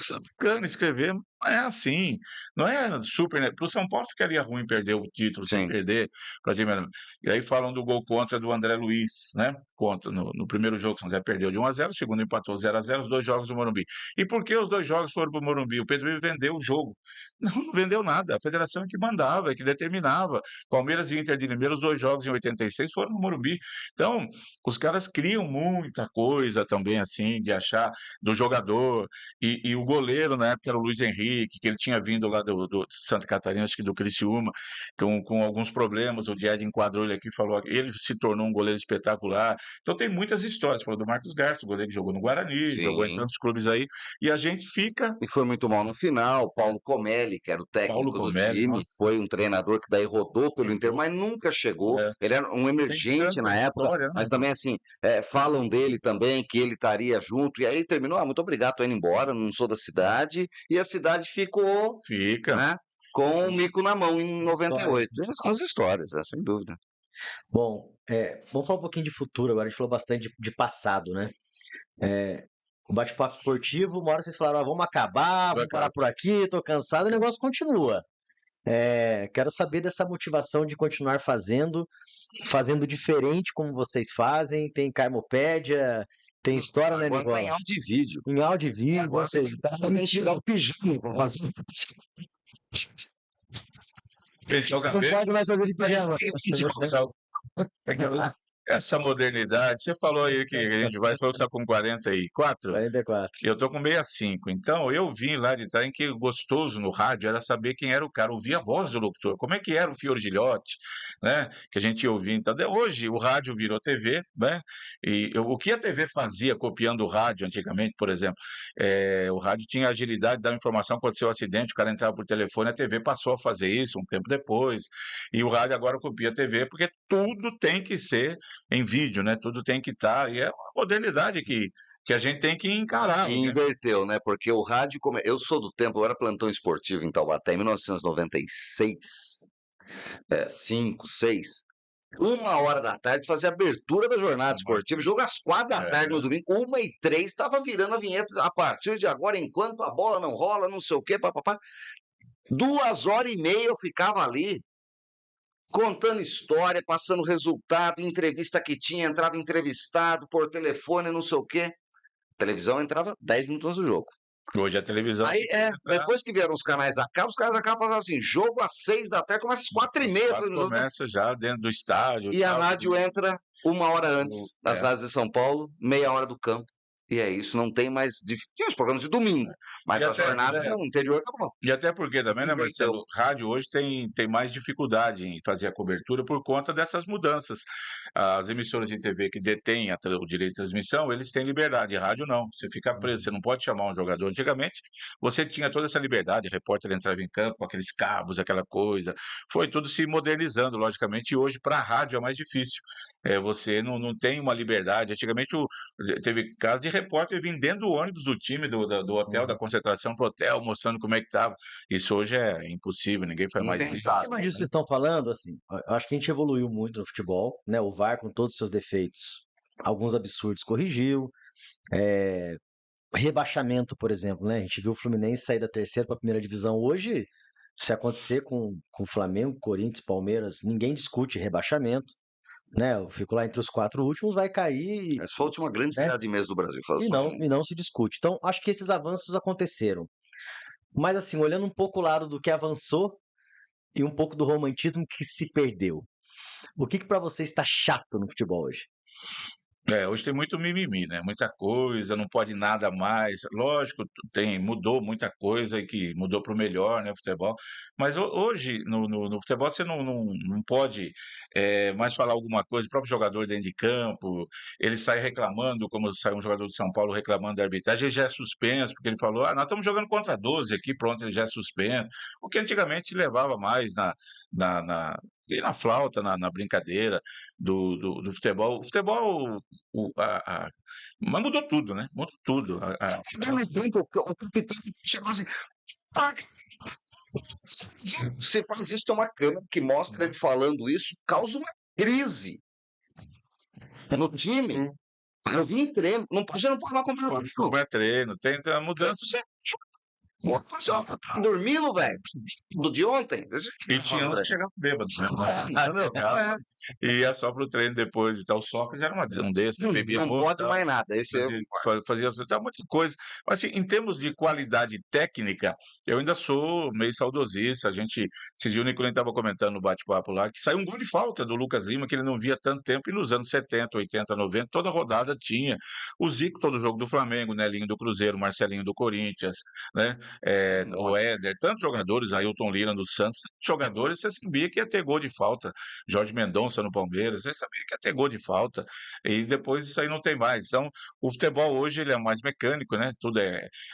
isso é bacana escrever, não é assim, não é super, né? Pro São Paulo ficaria ruim perder o título, sem Sim. perder, praticamente. E aí falam do gol contra do André Luiz, né? Contra, no primeiro jogo, o São José perdeu de 1-0, o segundo empatou 0-0, os 2 jogos do Morumbi. E por que os 2 jogos foram pro Morumbi? O Pedro Ivo vendeu o jogo. Não vendeu nada, a federação é que mandava, é que determinava. Palmeiras e Inter de Limeira, os 2 jogos em 86 foram no Morumbi. Então, os caras criam muita coisa também, assim, de achar do jogador, e o goleiro, na época, era o Luiz Henrique, que ele tinha vindo lá do Santa Catarina, acho que do Criciúma, com alguns problemas. O Died enquadrou ele aqui e falou que ele se tornou um goleiro espetacular. Então tem muitas histórias. Falou do Marcos Garça, o goleiro que jogou no Guarani, jogou em Sim. tantos clubes aí, e a gente fica. E foi muito mal no final. Paulo Comelli, que era o Paulo técnico do Comelli, time, nossa, foi um treinador que daí rodou pelo Inter, rodou. mas nunca chegou. É, Ele era um tem emergente tanta na época, história, né? mas também assim, falam dele também que ele estaria junto. E aí terminou, muito obrigado, tô indo embora, não sou da cidade. E a cidade ficou, Fica. né, com o mico na mão em História. 98. Essas são as histórias, sem dúvida. Bom, vamos falar um pouquinho de futuro agora. A gente falou bastante de passado, né? É, o bate-papo esportivo, uma hora vocês falaram, vamos acabar, vamos parar por aqui, tô cansado, e o negócio continua. Quero saber dessa motivação de continuar fazendo diferente como vocês fazem. Tem Carmopédia, tem história, né, Agora tá em Nicola? áudio e vídeo. Em áudio e vídeo, Agora ou seja, tem que tirar o pijama pra fazer. Pentear o não cabelo. pode mais fazer de pijama. Essa modernidade, você falou aí que a gente vai, falou que está com 44, 44. eu tô com 65. Então, eu vim lá de trás, em que gostoso no rádio era saber quem era o cara, ouvir a voz do locutor, como é que era o Fiore Gilhote, né? Que a gente ia ouvir. Então, hoje o rádio virou TV, né? E o que a TV fazia copiando o rádio antigamente, por exemplo, o rádio tinha agilidade de dar informação, aconteceu um acidente, o cara entrava por telefone, a TV passou a fazer isso um tempo depois, e o rádio agora copia a TV, porque tudo tem que ser em vídeo, né? Tudo tem que estar, e é uma modernidade que a gente tem que encarar. E inverteu, né? Porque o rádio, eu sou do tempo, eu era plantão esportivo em Taubaté em 1996, 5, 6. 1h da tarde fazia abertura da jornada esportiva, jogo às 4 da tarde no domingo, 1h03, estava virando a vinheta a partir de agora, enquanto a bola não rola, não sei o quê, papapá. 2h30 eu ficava ali, contando história, passando resultado, entrevista que tinha, entrava entrevistado por telefone, não sei o quê. A televisão entrava 10 minutos do jogo. Hoje a televisão. Aí, depois que vieram os canais acabam passando assim, jogo às 6 da tarde, começa às 4h30. Começa já dentro do estádio. E a rádio entra 1h antes, nas rádios de São Paulo, meia hora do campo. E é isso, não tem mais. Tinha os programas de domingo, mas a jornada no interior acabou. E até porque também, né, Marcelo? Rádio hoje tem mais dificuldade em fazer a cobertura por conta dessas mudanças. As emissoras de TV que detêm o direito de transmissão, eles têm liberdade. Rádio não. Você fica preso, você não pode chamar um jogador. Antigamente, você tinha toda essa liberdade. O repórter entrava em campo com aqueles cabos, aquela coisa. Foi tudo se modernizando, logicamente. E hoje, para a rádio, é mais difícil. Você não tem uma liberdade. Antigamente, teve casos de repórter vindo dentro do ônibus do time, do hotel, da concentração pro hotel, mostrando como é que estava. Isso hoje é impossível, ninguém faz mais isso. Em cima disso que vocês estão falando, assim, eu acho que a gente evoluiu muito no futebol, né? O VAR, com todos os seus defeitos, alguns absurdos, corrigiu. Rebaixamento, por exemplo, né? A gente viu o Fluminense sair da terceira para a primeira divisão. Hoje, se acontecer com o Flamengo, Corinthians, Palmeiras, ninguém discute rebaixamento, né? Eu fico lá entre os 4 últimos, vai cair. Essa foi a última grande virada de mês do Brasil. E não se discute. Então, acho que esses avanços aconteceram. Mas, assim, olhando um pouco o lado do que avançou e um pouco do romantismo que se perdeu. O que para você está chato no futebol hoje? Hoje tem muito mimimi, né? Muita coisa, não pode nada mais. Lógico, mudou muita coisa e que mudou para o melhor, né, o futebol. Mas hoje, no futebol, você não pode mais falar alguma coisa. O próprio jogador dentro de campo, ele sai reclamando, como saiu um jogador de São Paulo reclamando da arbitragem, ele já é suspenso, porque ele falou, nós estamos jogando contra 12 aqui, pronto, ele já é suspenso. O que antigamente se levava mais e na flauta, na brincadeira do futebol. O futebol, mas mudou tudo, né? Mudou tudo. O capitão chegou assim. Você faz isso, tem uma câmera que mostra ele falando isso, causa uma crise no time. Eu vim em treino, já não pode mais comprar nada. Não é treino, tem a mudança. Tá dormindo, velho? Do de ontem? E tinha uns que chegavam bêbados, né? E ia só pro treino depois e tal. O Sócrates era um desses, né? Bebia Não muito. pode mais nada. Esse Fazia muita coisa. Mas, assim, em termos de qualidade técnica, eu ainda sou meio saudosista. Esse dia o Nicolini estava comentando no bate-papo lá, que saiu um gol de falta do Lucas Lima, que ele não via tanto tempo, e nos anos 70, 80, 90, toda rodada tinha. O Zico, todo jogo do Flamengo, Nelinho do Cruzeiro, Marcelinho do Corinthians, né? O Éder, tantos jogadores, Ailton Lira no Santos, tantos jogadores, você sabia que ia ter gol de falta. Jorge Mendonça no Palmeiras, você sabia que ia ter gol de falta. E depois isso aí não tem mais. Então, o futebol hoje ele é mais mecânico, né?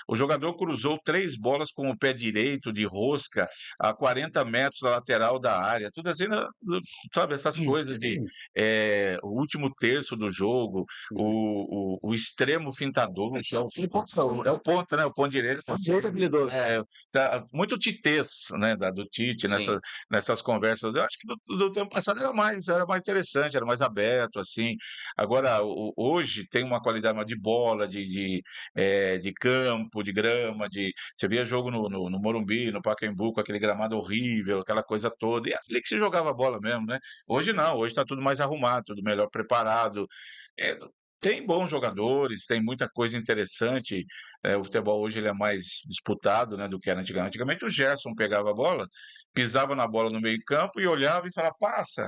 O jogador cruzou 3 bolas com o pé direito de rosca a 40 metros da lateral da área. Tudo assim, sabe, essas coisas de o último terço do jogo, o extremo fintador, que é o ponto, né? O ponto direito. Muito titês, né? Do Tite, nessas conversas. Eu acho que do tempo passado era mais interessante, era mais aberto, assim. Agora, hoje tem uma qualidade mais de bola, de campo, de grama, você via jogo no Morumbi, no Pacaembu, com aquele gramado horrível, aquela coisa toda, e é ali que se jogava bola mesmo, né? Hoje não, hoje está tudo mais arrumado, tudo melhor preparado. É, Tem bons jogadores, tem muita coisa interessante. O futebol hoje ele é mais disputado, né, do que era antigamente. Antigamente o Gerson pegava a bola, pisava na bola no meio-campo e olhava e falava, passa.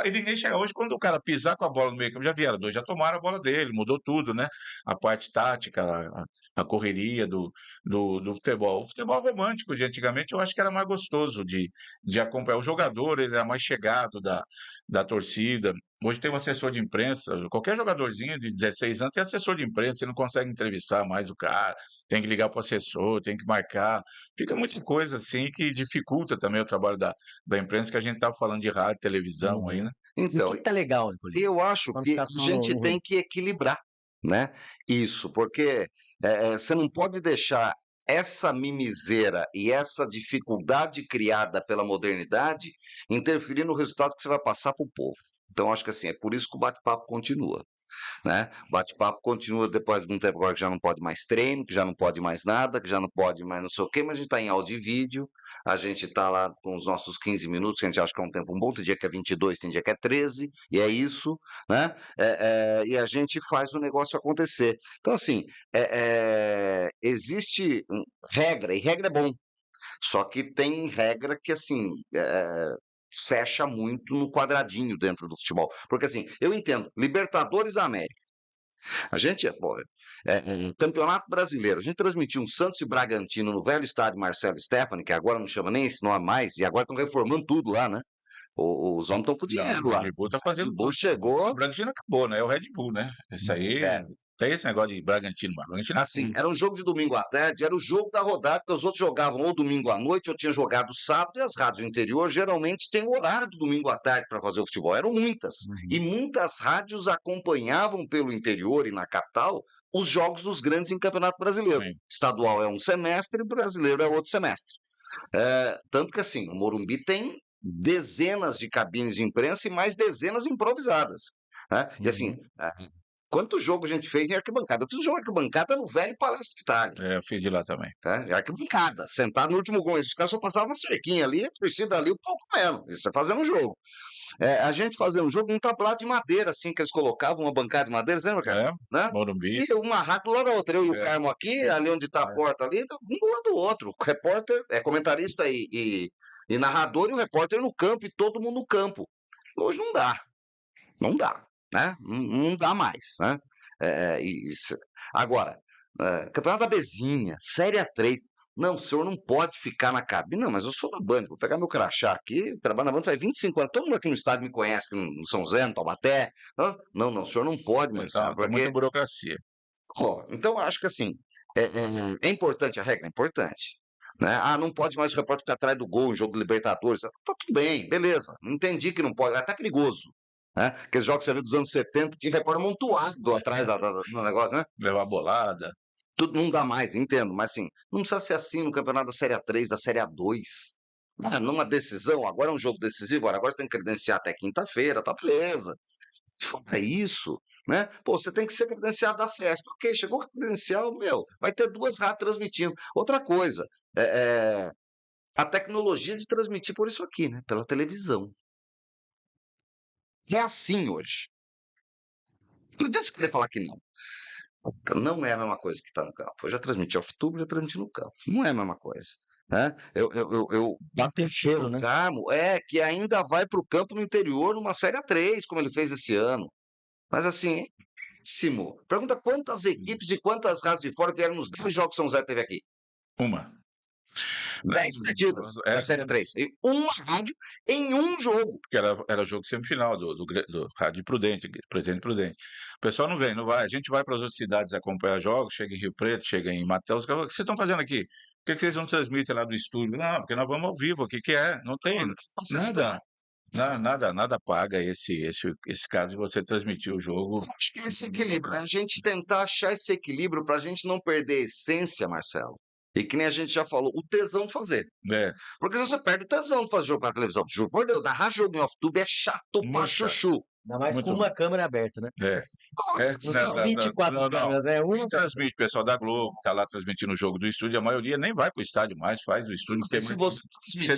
E ninguém chega. Hoje, quando o cara pisar com a bola no meio-campo, já vieram dois, já tomaram a bola dele, mudou tudo, né? A parte tática, a correria do futebol. O futebol romântico de antigamente eu acho que era mais gostoso de acompanhar. O jogador ele era mais chegado da torcida. Hoje tem um assessor de imprensa, qualquer jogadorzinho de 16 anos tem assessor de imprensa, você não consegue entrevistar mais o cara, tem que ligar para o assessor, tem que marcar. Fica muita coisa assim que dificulta também o trabalho da imprensa, que a gente estava falando de rádio, televisão aí, né? E o Então, que tá legal, Nicolini? eu acho Pra não que ficar a só gente no tem ruim. que equilibrar, né? Isso, porque você não pode deixar essa mimiseira e essa dificuldade criada pela modernidade interferir no resultado que você vai passar para o povo. Então, acho que assim, é por isso que o bate-papo continua, né? O bate-papo continua depois de um tempo agora que já não pode mais treino, que já não pode mais nada, que já não pode mais não sei o quê, mas a gente está em áudio e vídeo, a gente está lá com os nossos 15 minutos, que a gente acha que é um tempo bom, tem dia que é 22, tem dia que é 13, e é isso, né? E a gente faz o negócio acontecer. Então, assim, existe regra, e regra é bom, só que tem regra que, assim, fecha muito no quadradinho dentro do futebol. Porque, assim, eu entendo, Libertadores da América. A gente, Campeonato Brasileiro, a gente transmitiu um Santos e Bragantino no velho estádio Marcelo Stefani, que agora não chama nem esse nome mais, e agora estão reformando tudo lá, né? Os homens estão com dinheiro lá. O Red Bull tá fazendo Red Bull tudo. chegou. O Bragantino acabou, né? É o Red Bull, né? Isso aí. Tem esse negócio de Bragantino, mas Bragantino Assim, era um jogo de domingo à tarde, era o jogo da rodada, que os outros jogavam ou domingo à noite, ou tinha jogado sábado, e as rádios do interior geralmente têm o horário do domingo à tarde para fazer o futebol. Eram muitas. E muitas rádios acompanhavam pelo interior e na capital os jogos dos grandes em Campeonato Brasileiro. Sim. Estadual é um semestre, brasileiro é outro semestre. Tanto que, assim, o Morumbi tem dezenas de cabines de imprensa e mais dezenas improvisadas. Né? E, assim, quantos jogos a gente fez em arquibancada? Eu fiz um jogo em arquibancada no velho Palácio de Itália. Eu fiz de lá também. Tá? Em arquibancada, sentado no último gol. Os caras só passavam uma cerquinha ali, a torcida ali, o pau comendo. Isso é fazendo um jogo. A gente fazendo um jogo num tablado de madeira, assim, que eles colocavam uma bancada de madeira, você lembra, cara? Né? Morumbi. E uma rádio do lado da outra. Eu e o Carmo aqui, ali onde está a porta ali, um do lado do outro. O repórter, comentarista e narrador, e o repórter no campo, e todo mundo no campo. Hoje não dá. Não dá, né? Não dá mais, né? Agora, Campeonato da Bezinha, Série A3. Não, o senhor não pode ficar na cabine. Não, mas eu sou da Band, vou pegar meu crachá aqui, trabalho na Band faz 25 anos. Todo mundo aqui no estádio me conhece, no São Zé, no Taubaté. Não, o senhor não pode, Marcelo. Tá muita burocracia. Então, eu acho que assim, é importante a regra, é importante. Né? Não pode mais o repórter ficar atrás do gol em jogo de Libertadores. Tá tudo bem, beleza. Entendi que não pode, é até perigoso. Né? Aqueles jogos que você viu dos anos 70, tinha repórter amontoado atrás do negócio, né? Levar bolada. Tudo não dá mais, entendo, mas assim, não precisa ser assim no campeonato da Série A3, da Série A2. Numa decisão, agora é um jogo decisivo, agora você tem que credenciar até quinta-feira, tá beleza. Fora isso, né? Pô, você tem que ser credenciado da CESP. Ok, chegou a credencial, vai ter 2 rádios transmitindo. Outra coisa, a tecnologia de transmitir por isso aqui, né? Pela televisão. É assim hoje. Não adianta você querer falar que não. Não é a mesma coisa que está no campo. Eu já transmiti off-tube, já transmiti no campo. Não é a mesma coisa. Né? Eu Não tem cheiro, né? Carmo, que ainda vai para o campo no interior numa Série A3, como ele fez esse ano. Mas assim, péssimo. Pergunta quantas equipes e quantas rádios de fora vieram nos 10 jogos que São José teve aqui. Uma. 10 partidas da Série 3. E uma rádio em um jogo. Porque era jogo semifinal do Rádio Prudente, Presidente Prudente. O pessoal não vem, não vai. A gente vai para as outras cidades acompanhar jogos, chega em Rio Preto, chega em Mateus. O que vocês estão fazendo aqui? Por que vocês não transmitem lá do estúdio? Não, porque nós vamos ao vivo. O que é? Não tem nada. Nada paga esse caso de você transmitir o jogo. Acho que é esse equilíbrio. A gente tentar achar esse equilíbrio para a gente não perder a essência, Marcelo. E que nem a gente já falou, o tesão de fazer. Porque se você perde o tesão de fazer jogo na televisão, juro por Deus, narrar jogo em off-tube é chato pra chuchu. Ainda mais com uma câmera aberta, né? Nossa, 24 câmeras, né? Quem transmite, o pessoal da Globo, tá lá transmitindo o jogo do estúdio, a maioria nem vai pro estádio mais, faz do estúdio. Porque se você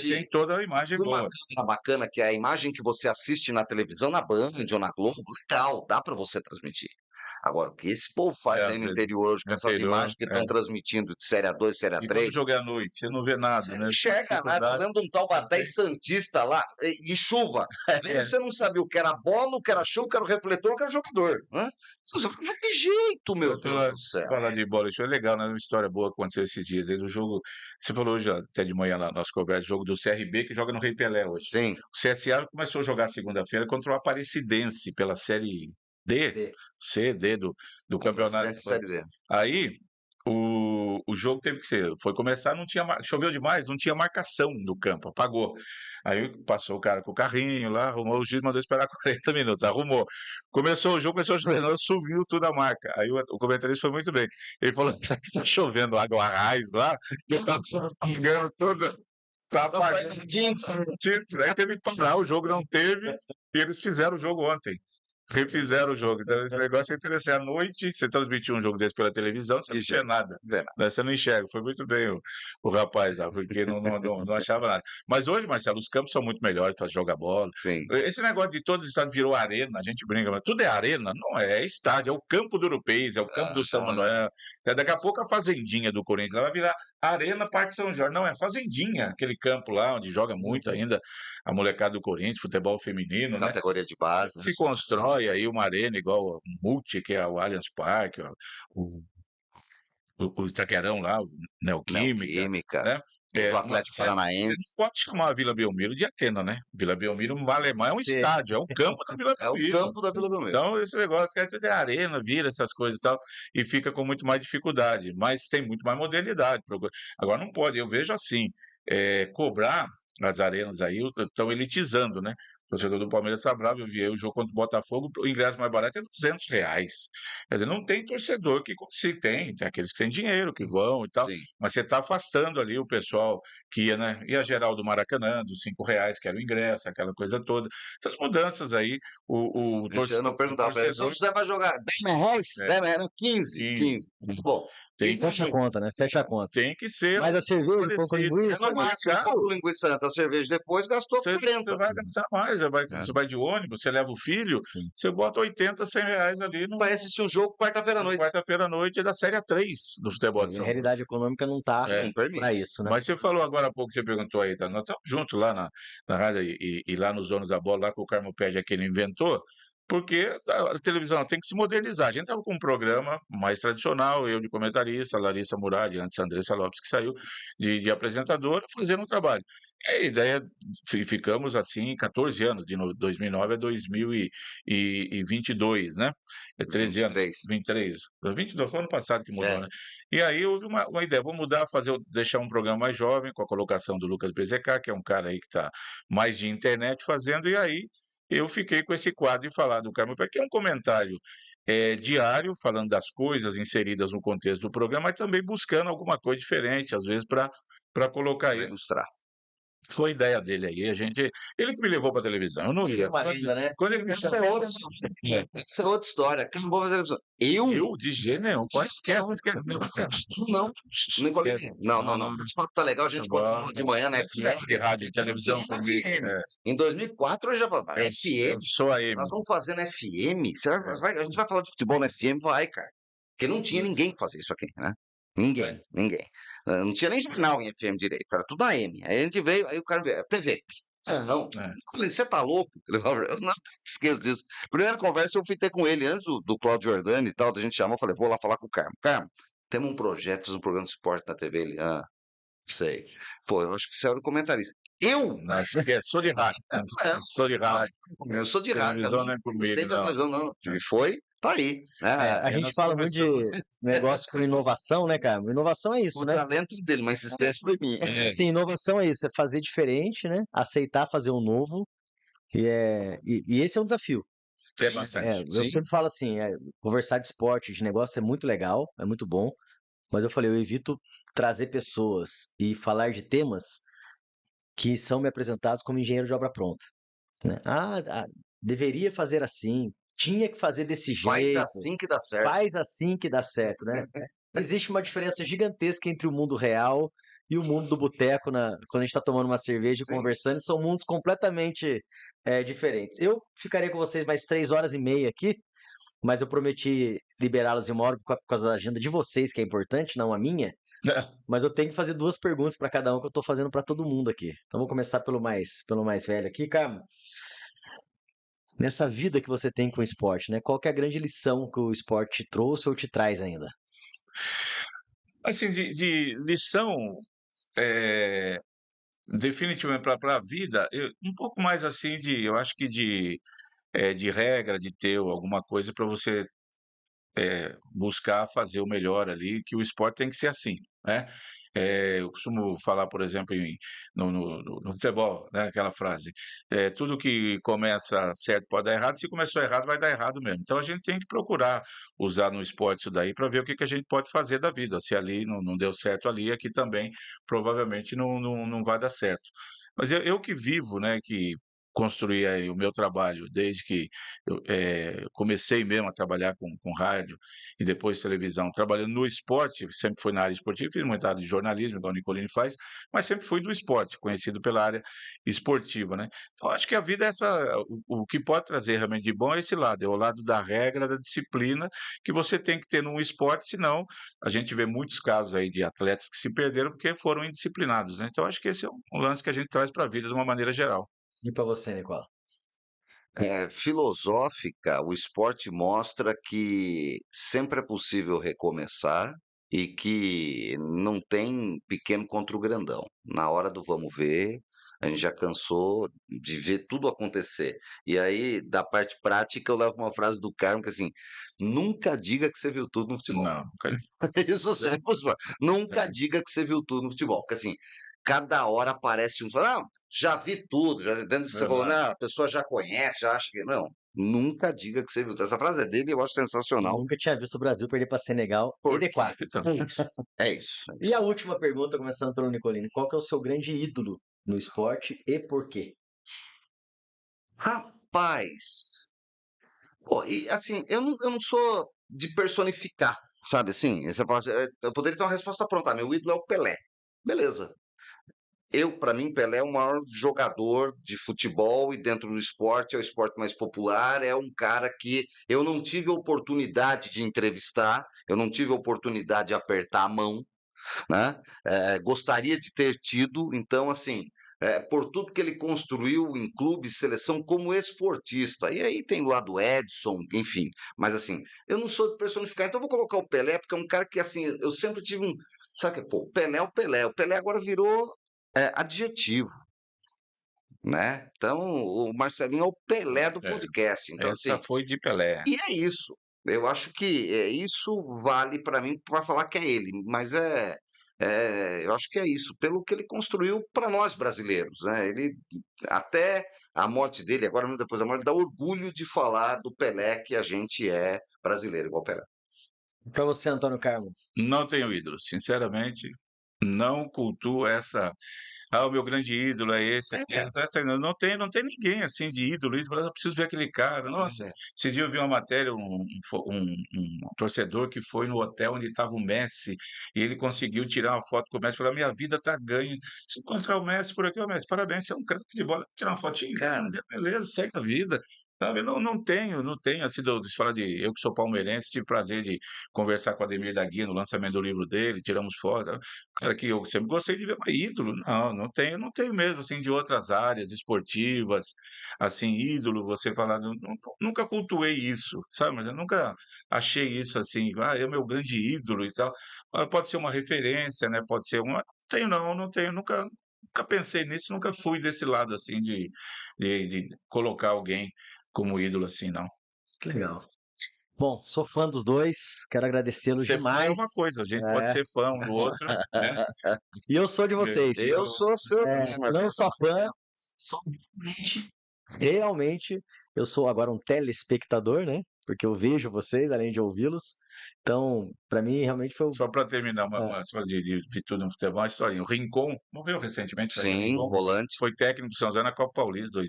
tem toda a imagem boa. Uma câmera bacana, que é a imagem que você assiste na televisão, na Band ou na Globo, legal, dá para você transmitir. Agora, o que esse povo faz aí no interior hoje, com essas imagens que estão transmitindo de Série A2, Série A3... E quando o jogo é à noite, você não vê nada, você né? Não enxerga nada. Eu lembro de um tal Vadé Santista lá, e chuva. Você não sabia o que era bola, o que era chuva, o que era o refletor, o que era o jogador. Você fala, que jeito, meu Deus do céu. Falar de bola, isso é legal, né? Uma história boa que aconteceu esses dias aí do jogo. Você falou já até de manhã na nossa conversa, jogo do CRB que joga no Rei Pelé hoje. Sim. O CSA começou a jogar segunda-feira contra o Aparecidense pela Série D do campeonato. Série D. Aí o jogo teve que ser, foi começar, choveu demais, não tinha marcação no campo, apagou. Aí passou o cara com o carrinho lá, arrumou o juiz, mandou esperar 40 minutos, arrumou. Começou o jogo, começou a chover, subiu tudo a marca. Aí o comentarista foi muito bem. Ele falou: tá chovendo água a raiz lá, que tá apagando toda. Tá apagando. Aí teve que parar, o jogo não teve, e eles fizeram o jogo ontem. Refizeram o jogo. Então, esse negócio é interessante. À noite, você transmitiu um jogo desse pela televisão, você não enxerga nada. Você não enxerga. Foi muito bem o rapaz lá, porque não achava nada. Mas hoje, Marcelo, os campos são muito melhores para jogar bola. Sim. Esse negócio de todos os estados virou arena, a gente brinca, mas tudo é arena? Não é estádio, é o campo do Urupês, é o campo do São Manuel. Daqui a pouco a fazendinha do Corinthians vai virar Arena Parque São Jorge. Não, é fazendinha, aquele campo lá onde joga muito ainda a molecada do Corinthians, futebol feminino, né? Categoria de base. Se constrói aí uma arena igual o Multi, que é o Allianz Parque, o Itaquerão lá, o Neoquímica, né? O Atlético Paranaense. Você não pode chamar a Vila Belmiro de arena, né? Vila Belmiro, no Alemão, é um estádio, é o campo da Vila Belmiro. É o campo da Vila Belmiro. Então, esse negócio que é arena, vira essas coisas e tal, e fica com muito mais dificuldade, mas tem muito mais modernidade. Agora, não pode, eu vejo assim, cobrar as arenas aí, estão elitizando, né? O torcedor do Palmeiras está bravo, eu vi o jogo contra o Botafogo, o ingresso mais barato é R$200. Quer dizer, não tem torcedor que consiga, tem aqueles que têm dinheiro, que vão e tal, Sim. mas você está afastando ali o pessoal que ia, né? E a geral do Maracanã, dos R$5, que era o ingresso, aquela coisa toda. Essas mudanças aí, o Esse ano eu perguntava para ele, São José vai jogar R$10, 10 reais, 15. Muito bom. Fecha a conta, né? Fecha a conta. Tem que ser. Mas a cerveja, pão com linguiça. No máximo, com linguiça antes, a cerveja depois gastou 40. Você vai gastar mais, você vai de ônibus, você leva o filho, você bota 80, R$100 ali. Vai assistir um jogo quarta-feira à noite. Quarta-feira à noite é da Série A3 do futebol de São Paulo. A realidade econômica não está para isso, né? Mas você falou agora há pouco, você perguntou aí, tá? Nós estamos juntos lá na rádio e lá nos Donos da Bola, lá com o Carmo Pede, que ele inventou, porque a televisão tem que se modernizar. A gente estava com um programa mais tradicional, eu de comentarista, Larissa Murad, antes Andressa Lopes, que saiu de apresentadora, fazendo um trabalho. E a ideia, ficamos assim 14 anos, de 2009 a 2022, né? 13 anos. 23. 22 foi ano passado que mudou, né? E aí houve uma ideia, vou mudar, deixar um programa mais jovem, com a colocação do Lucas BZK, que é um cara aí que está mais de internet fazendo, e aí eu fiquei com esse quadro de falar do Carmo Pé, que é um comentário diário, falando das coisas inseridas no contexto do programa, mas também buscando alguma coisa diferente, às vezes, para colocar aí. Ilustrar. Foi ideia dele aí, ele que me levou pra televisão, eu não ia. Uma lenda, né? Quando ele me Essa chamou, é outra, essa é outra história. Cara, não vou fazer isso. Eu? de jeito nenhum, pode esquece. Não. Não. Esse papo tá legal, a gente conta de manhã na FM. De rádio e televisão comigo. Em 2004 eu já falava, Eu FM? sou a M. Nós vamos fazer na FM? A gente vai falar de futebol na FM? Vai, cara. Porque não tinha ninguém que fazia isso aqui, né? Ninguém. Não tinha nem jornal em FM direito, era tudo AM. Aí a gente veio, aí o cara veio, TV. Não. É. Eu falei, você tá louco? Eu não esqueço disso. Primeira conversa eu fui ter com ele antes do Cláudio Jordani e tal, da gente chamou, eu falei, vou lá falar com o Carmo. Carmo, temos um projeto, um programa de esporte na TV. Ele, sei. Pô, eu acho que você era o comentarista. Eu? Não, esquece, sou de rádio. Sou de rádio. Eu sou de rádio. Televisão não é comigo, Sei da não. televisão, não. E foi, tá aí. A gente fala muito de negócio com inovação, né, cara? Inovação é isso, O né? talento dele, mas a insistência foi minha. Sim, inovação é isso, é fazer diferente, né? Aceitar fazer um novo. E esse é um desafio. É bastante. Eu sempre falo assim, conversar de esporte, de negócio é muito legal, é muito bom, mas eu falei, eu evito trazer pessoas e falar de temas que são me apresentados como engenheiro de obra pronta, né? Deveria fazer assim, tinha que fazer desse Faz jeito, assim que dá certo. faz assim que dá certo, né? Existe uma diferença gigantesca entre o mundo real e o mundo do boteco, quando a gente está tomando uma cerveja e Sim. conversando, são mundos completamente diferentes. Eu ficaria com vocês mais 3 horas e meia aqui, mas eu prometi liberá-los em uma hora por causa da agenda de vocês, que é importante, não a minha. Mas eu tenho que fazer 2 perguntas para cada um que eu estou fazendo para todo mundo aqui. Então vou começar pelo mais velho aqui, Carmo. Nessa vida que você tem com o esporte, né? Qual que é a grande lição que o esporte te trouxe ou te traz ainda? Assim, de lição, definitivamente para a vida, um pouco mais assim eu acho que de regra, de ter alguma coisa para você buscar fazer o melhor ali, que o esporte tem que ser assim, né? Eu costumo falar, por exemplo, no futebol, né, aquela frase, tudo que começa certo pode dar errado, se começou errado vai dar errado mesmo. Então a gente tem que procurar usar no esporte isso daí para ver o que a gente pode fazer da vida. Se ali não deu certo ali, aqui também provavelmente não vai dar certo. Mas eu que vivo, né, que construí aí o meu trabalho desde que eu comecei mesmo a trabalhar com rádio e depois televisão, trabalhando no esporte, sempre fui na área esportiva, fiz muita área de jornalismo, igual o Nicolini faz, mas sempre fui do esporte, conhecido pela área esportiva, né? Então, acho que a vida é o que pode trazer realmente de bom é esse lado, é o lado da regra, da disciplina, que você tem que ter num esporte, senão a gente vê muitos casos aí de atletas que se perderam porque foram indisciplinados, né? Então, acho que esse é um lance que a gente traz para a vida de uma maneira geral. E para você, Nicola? Filosófica, o esporte mostra que sempre é possível recomeçar e que não tem pequeno contra o grandão. Na hora do vamos ver, a gente já cansou de ver tudo acontecer. E aí, da parte prática, eu levo uma frase do Carmo que assim, nunca diga que você viu tudo no futebol. Não, Isso serve pro esporte. Nunca diga que você viu tudo no futebol. Porque assim, cada hora aparece um, fala, não, já vi tudo, dentro disso que você falou, não, a pessoa já conhece, já acha que. Não, nunca diga que você viu tudo. Essa frase é dele e eu acho Eu sensacional. nunca tinha visto o Brasil perder para Senegal e Por D4. Então, É isso. E a última pergunta, começando pelo Nicolini, qual que é o seu grande ídolo no esporte e por quê? Rapaz, pô, e assim, eu não sou de personificar, sabe assim? Você fala assim, eu poderia ter uma resposta pronta, meu ídolo é o Pelé. Beleza. Para mim, Pelé é o maior jogador de futebol e dentro do esporte, é o esporte mais popular, é um cara que eu não tive oportunidade de entrevistar, eu não tive oportunidade de apertar a mão, né? Gostaria de ter tido, então, assim, por tudo que ele construiu em clube, seleção, como esportista. E aí tem o lado Edson, enfim. Mas, assim, eu não sou de personificar, então eu vou colocar o Pelé, porque é um cara que, assim, eu sempre tive um. Sabe que, pô, o Pelé é o Pelé. O Pelé agora virou adjetivo, né? Então, o Marcelinho é o Pelé do podcast. Então, essa assim, foi de Pelé. e é isso. Eu acho que isso vale para mim para falar que é ele, mas eu acho que é isso, pelo que ele construiu para nós brasileiros, né? Ele até a morte dele, agora mesmo depois da morte, dá orgulho de falar do Pelé que a gente é brasileiro igual o Pelé. Para você, Antônio Carmo? Não tenho ídolo, sinceramente, não cultuo essa. O meu grande ídolo é esse, não tem ninguém assim de ídolo. Eu preciso ver aquele cara. Nossa, esse dia eu vi uma matéria, um torcedor que foi no hotel onde estava o Messi e ele conseguiu tirar uma foto com o Messi. Falou: minha vida tá ganha. Se encontrar o Messi por aqui, ô Messi, parabéns, você é um craque de bola. Tirar uma fotinha, cara, beleza, segue a vida. Sabe, não tenho, assim, de falar de eu que sou palmeirense, tive prazer de conversar com o Ademir da Guia no lançamento do livro dele, tiramos foto. Cara, que eu sempre gostei de ver, mas ídolo, não tenho mesmo, assim, de outras áreas esportivas, assim, ídolo, você falar, nunca cultuei isso, sabe, mas eu nunca achei isso assim, é o meu grande ídolo e tal. Pode ser uma referência, né, pode ser uma, não tenho, nunca pensei nisso, nunca fui desse lado, assim, de colocar alguém como ídolo, assim, não. Que legal. Bom, sou fã dos dois, quero agradecê-los Ser fã é demais. uma coisa, a gente pode É, ser fã um do outro, né? e eu sou de vocês. Eu sou seu também, mas Não só fã, sou realmente, eu sou agora um telespectador, né? Porque eu vejo vocês, além de ouvi-los. Então, para mim, realmente foi. Só para terminar, É, uma história de tudo no futebol, uma historinha. O Rincon, morreu recentemente, Sérgio sim, Rincon, volante. foi técnico do São José na Copa Paulista,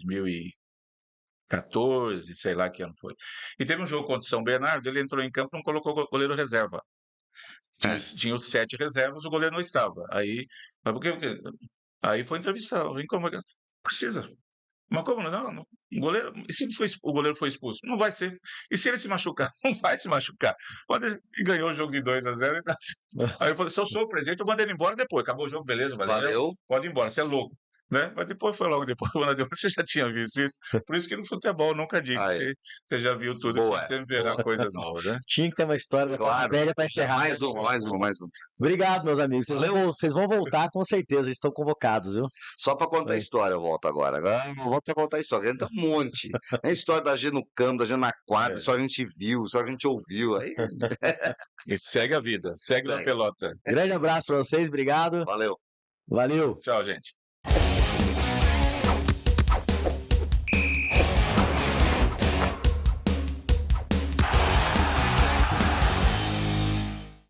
2014, sei lá que ano foi. E teve um jogo contra o São Bernardo, ele entrou em campo e não colocou o goleiro reserva. Tinha os 7 reservas, o goleiro não estava. Mas por quê? Aí foi entrevistar, o Rincon, precisa. Mas como não? O goleiro, e se o goleiro foi expulso? Não vai ser. E se ele se machucar? Não vai se machucar. E ganhou o jogo de 2-0. Aí eu falei: se eu sou o presidente, eu mandei ele embora depois. Acabou o jogo, beleza, valeu. Pode ir embora, você é louco. Né? Mas depois foi logo depois, você já tinha visto isso. Por isso que no futebol nunca digo que você já viu tudo, que você sempre verá coisas novas, né? Tinha que ter uma história Claro. velha para encerrar. Mais um. Obrigado, meus amigos. Vocês vão voltar com certeza, estão convocados, viu? Só para contar a história, eu volto agora. Agora eu volto para contar a história. Tem um monte. Tem a história da G no campo, da G na quadra, só a gente viu, só a gente ouviu. Aí... E segue a vida, segue na pelota. Grande abraço para vocês, obrigado. Valeu. Valeu. Tchau, gente.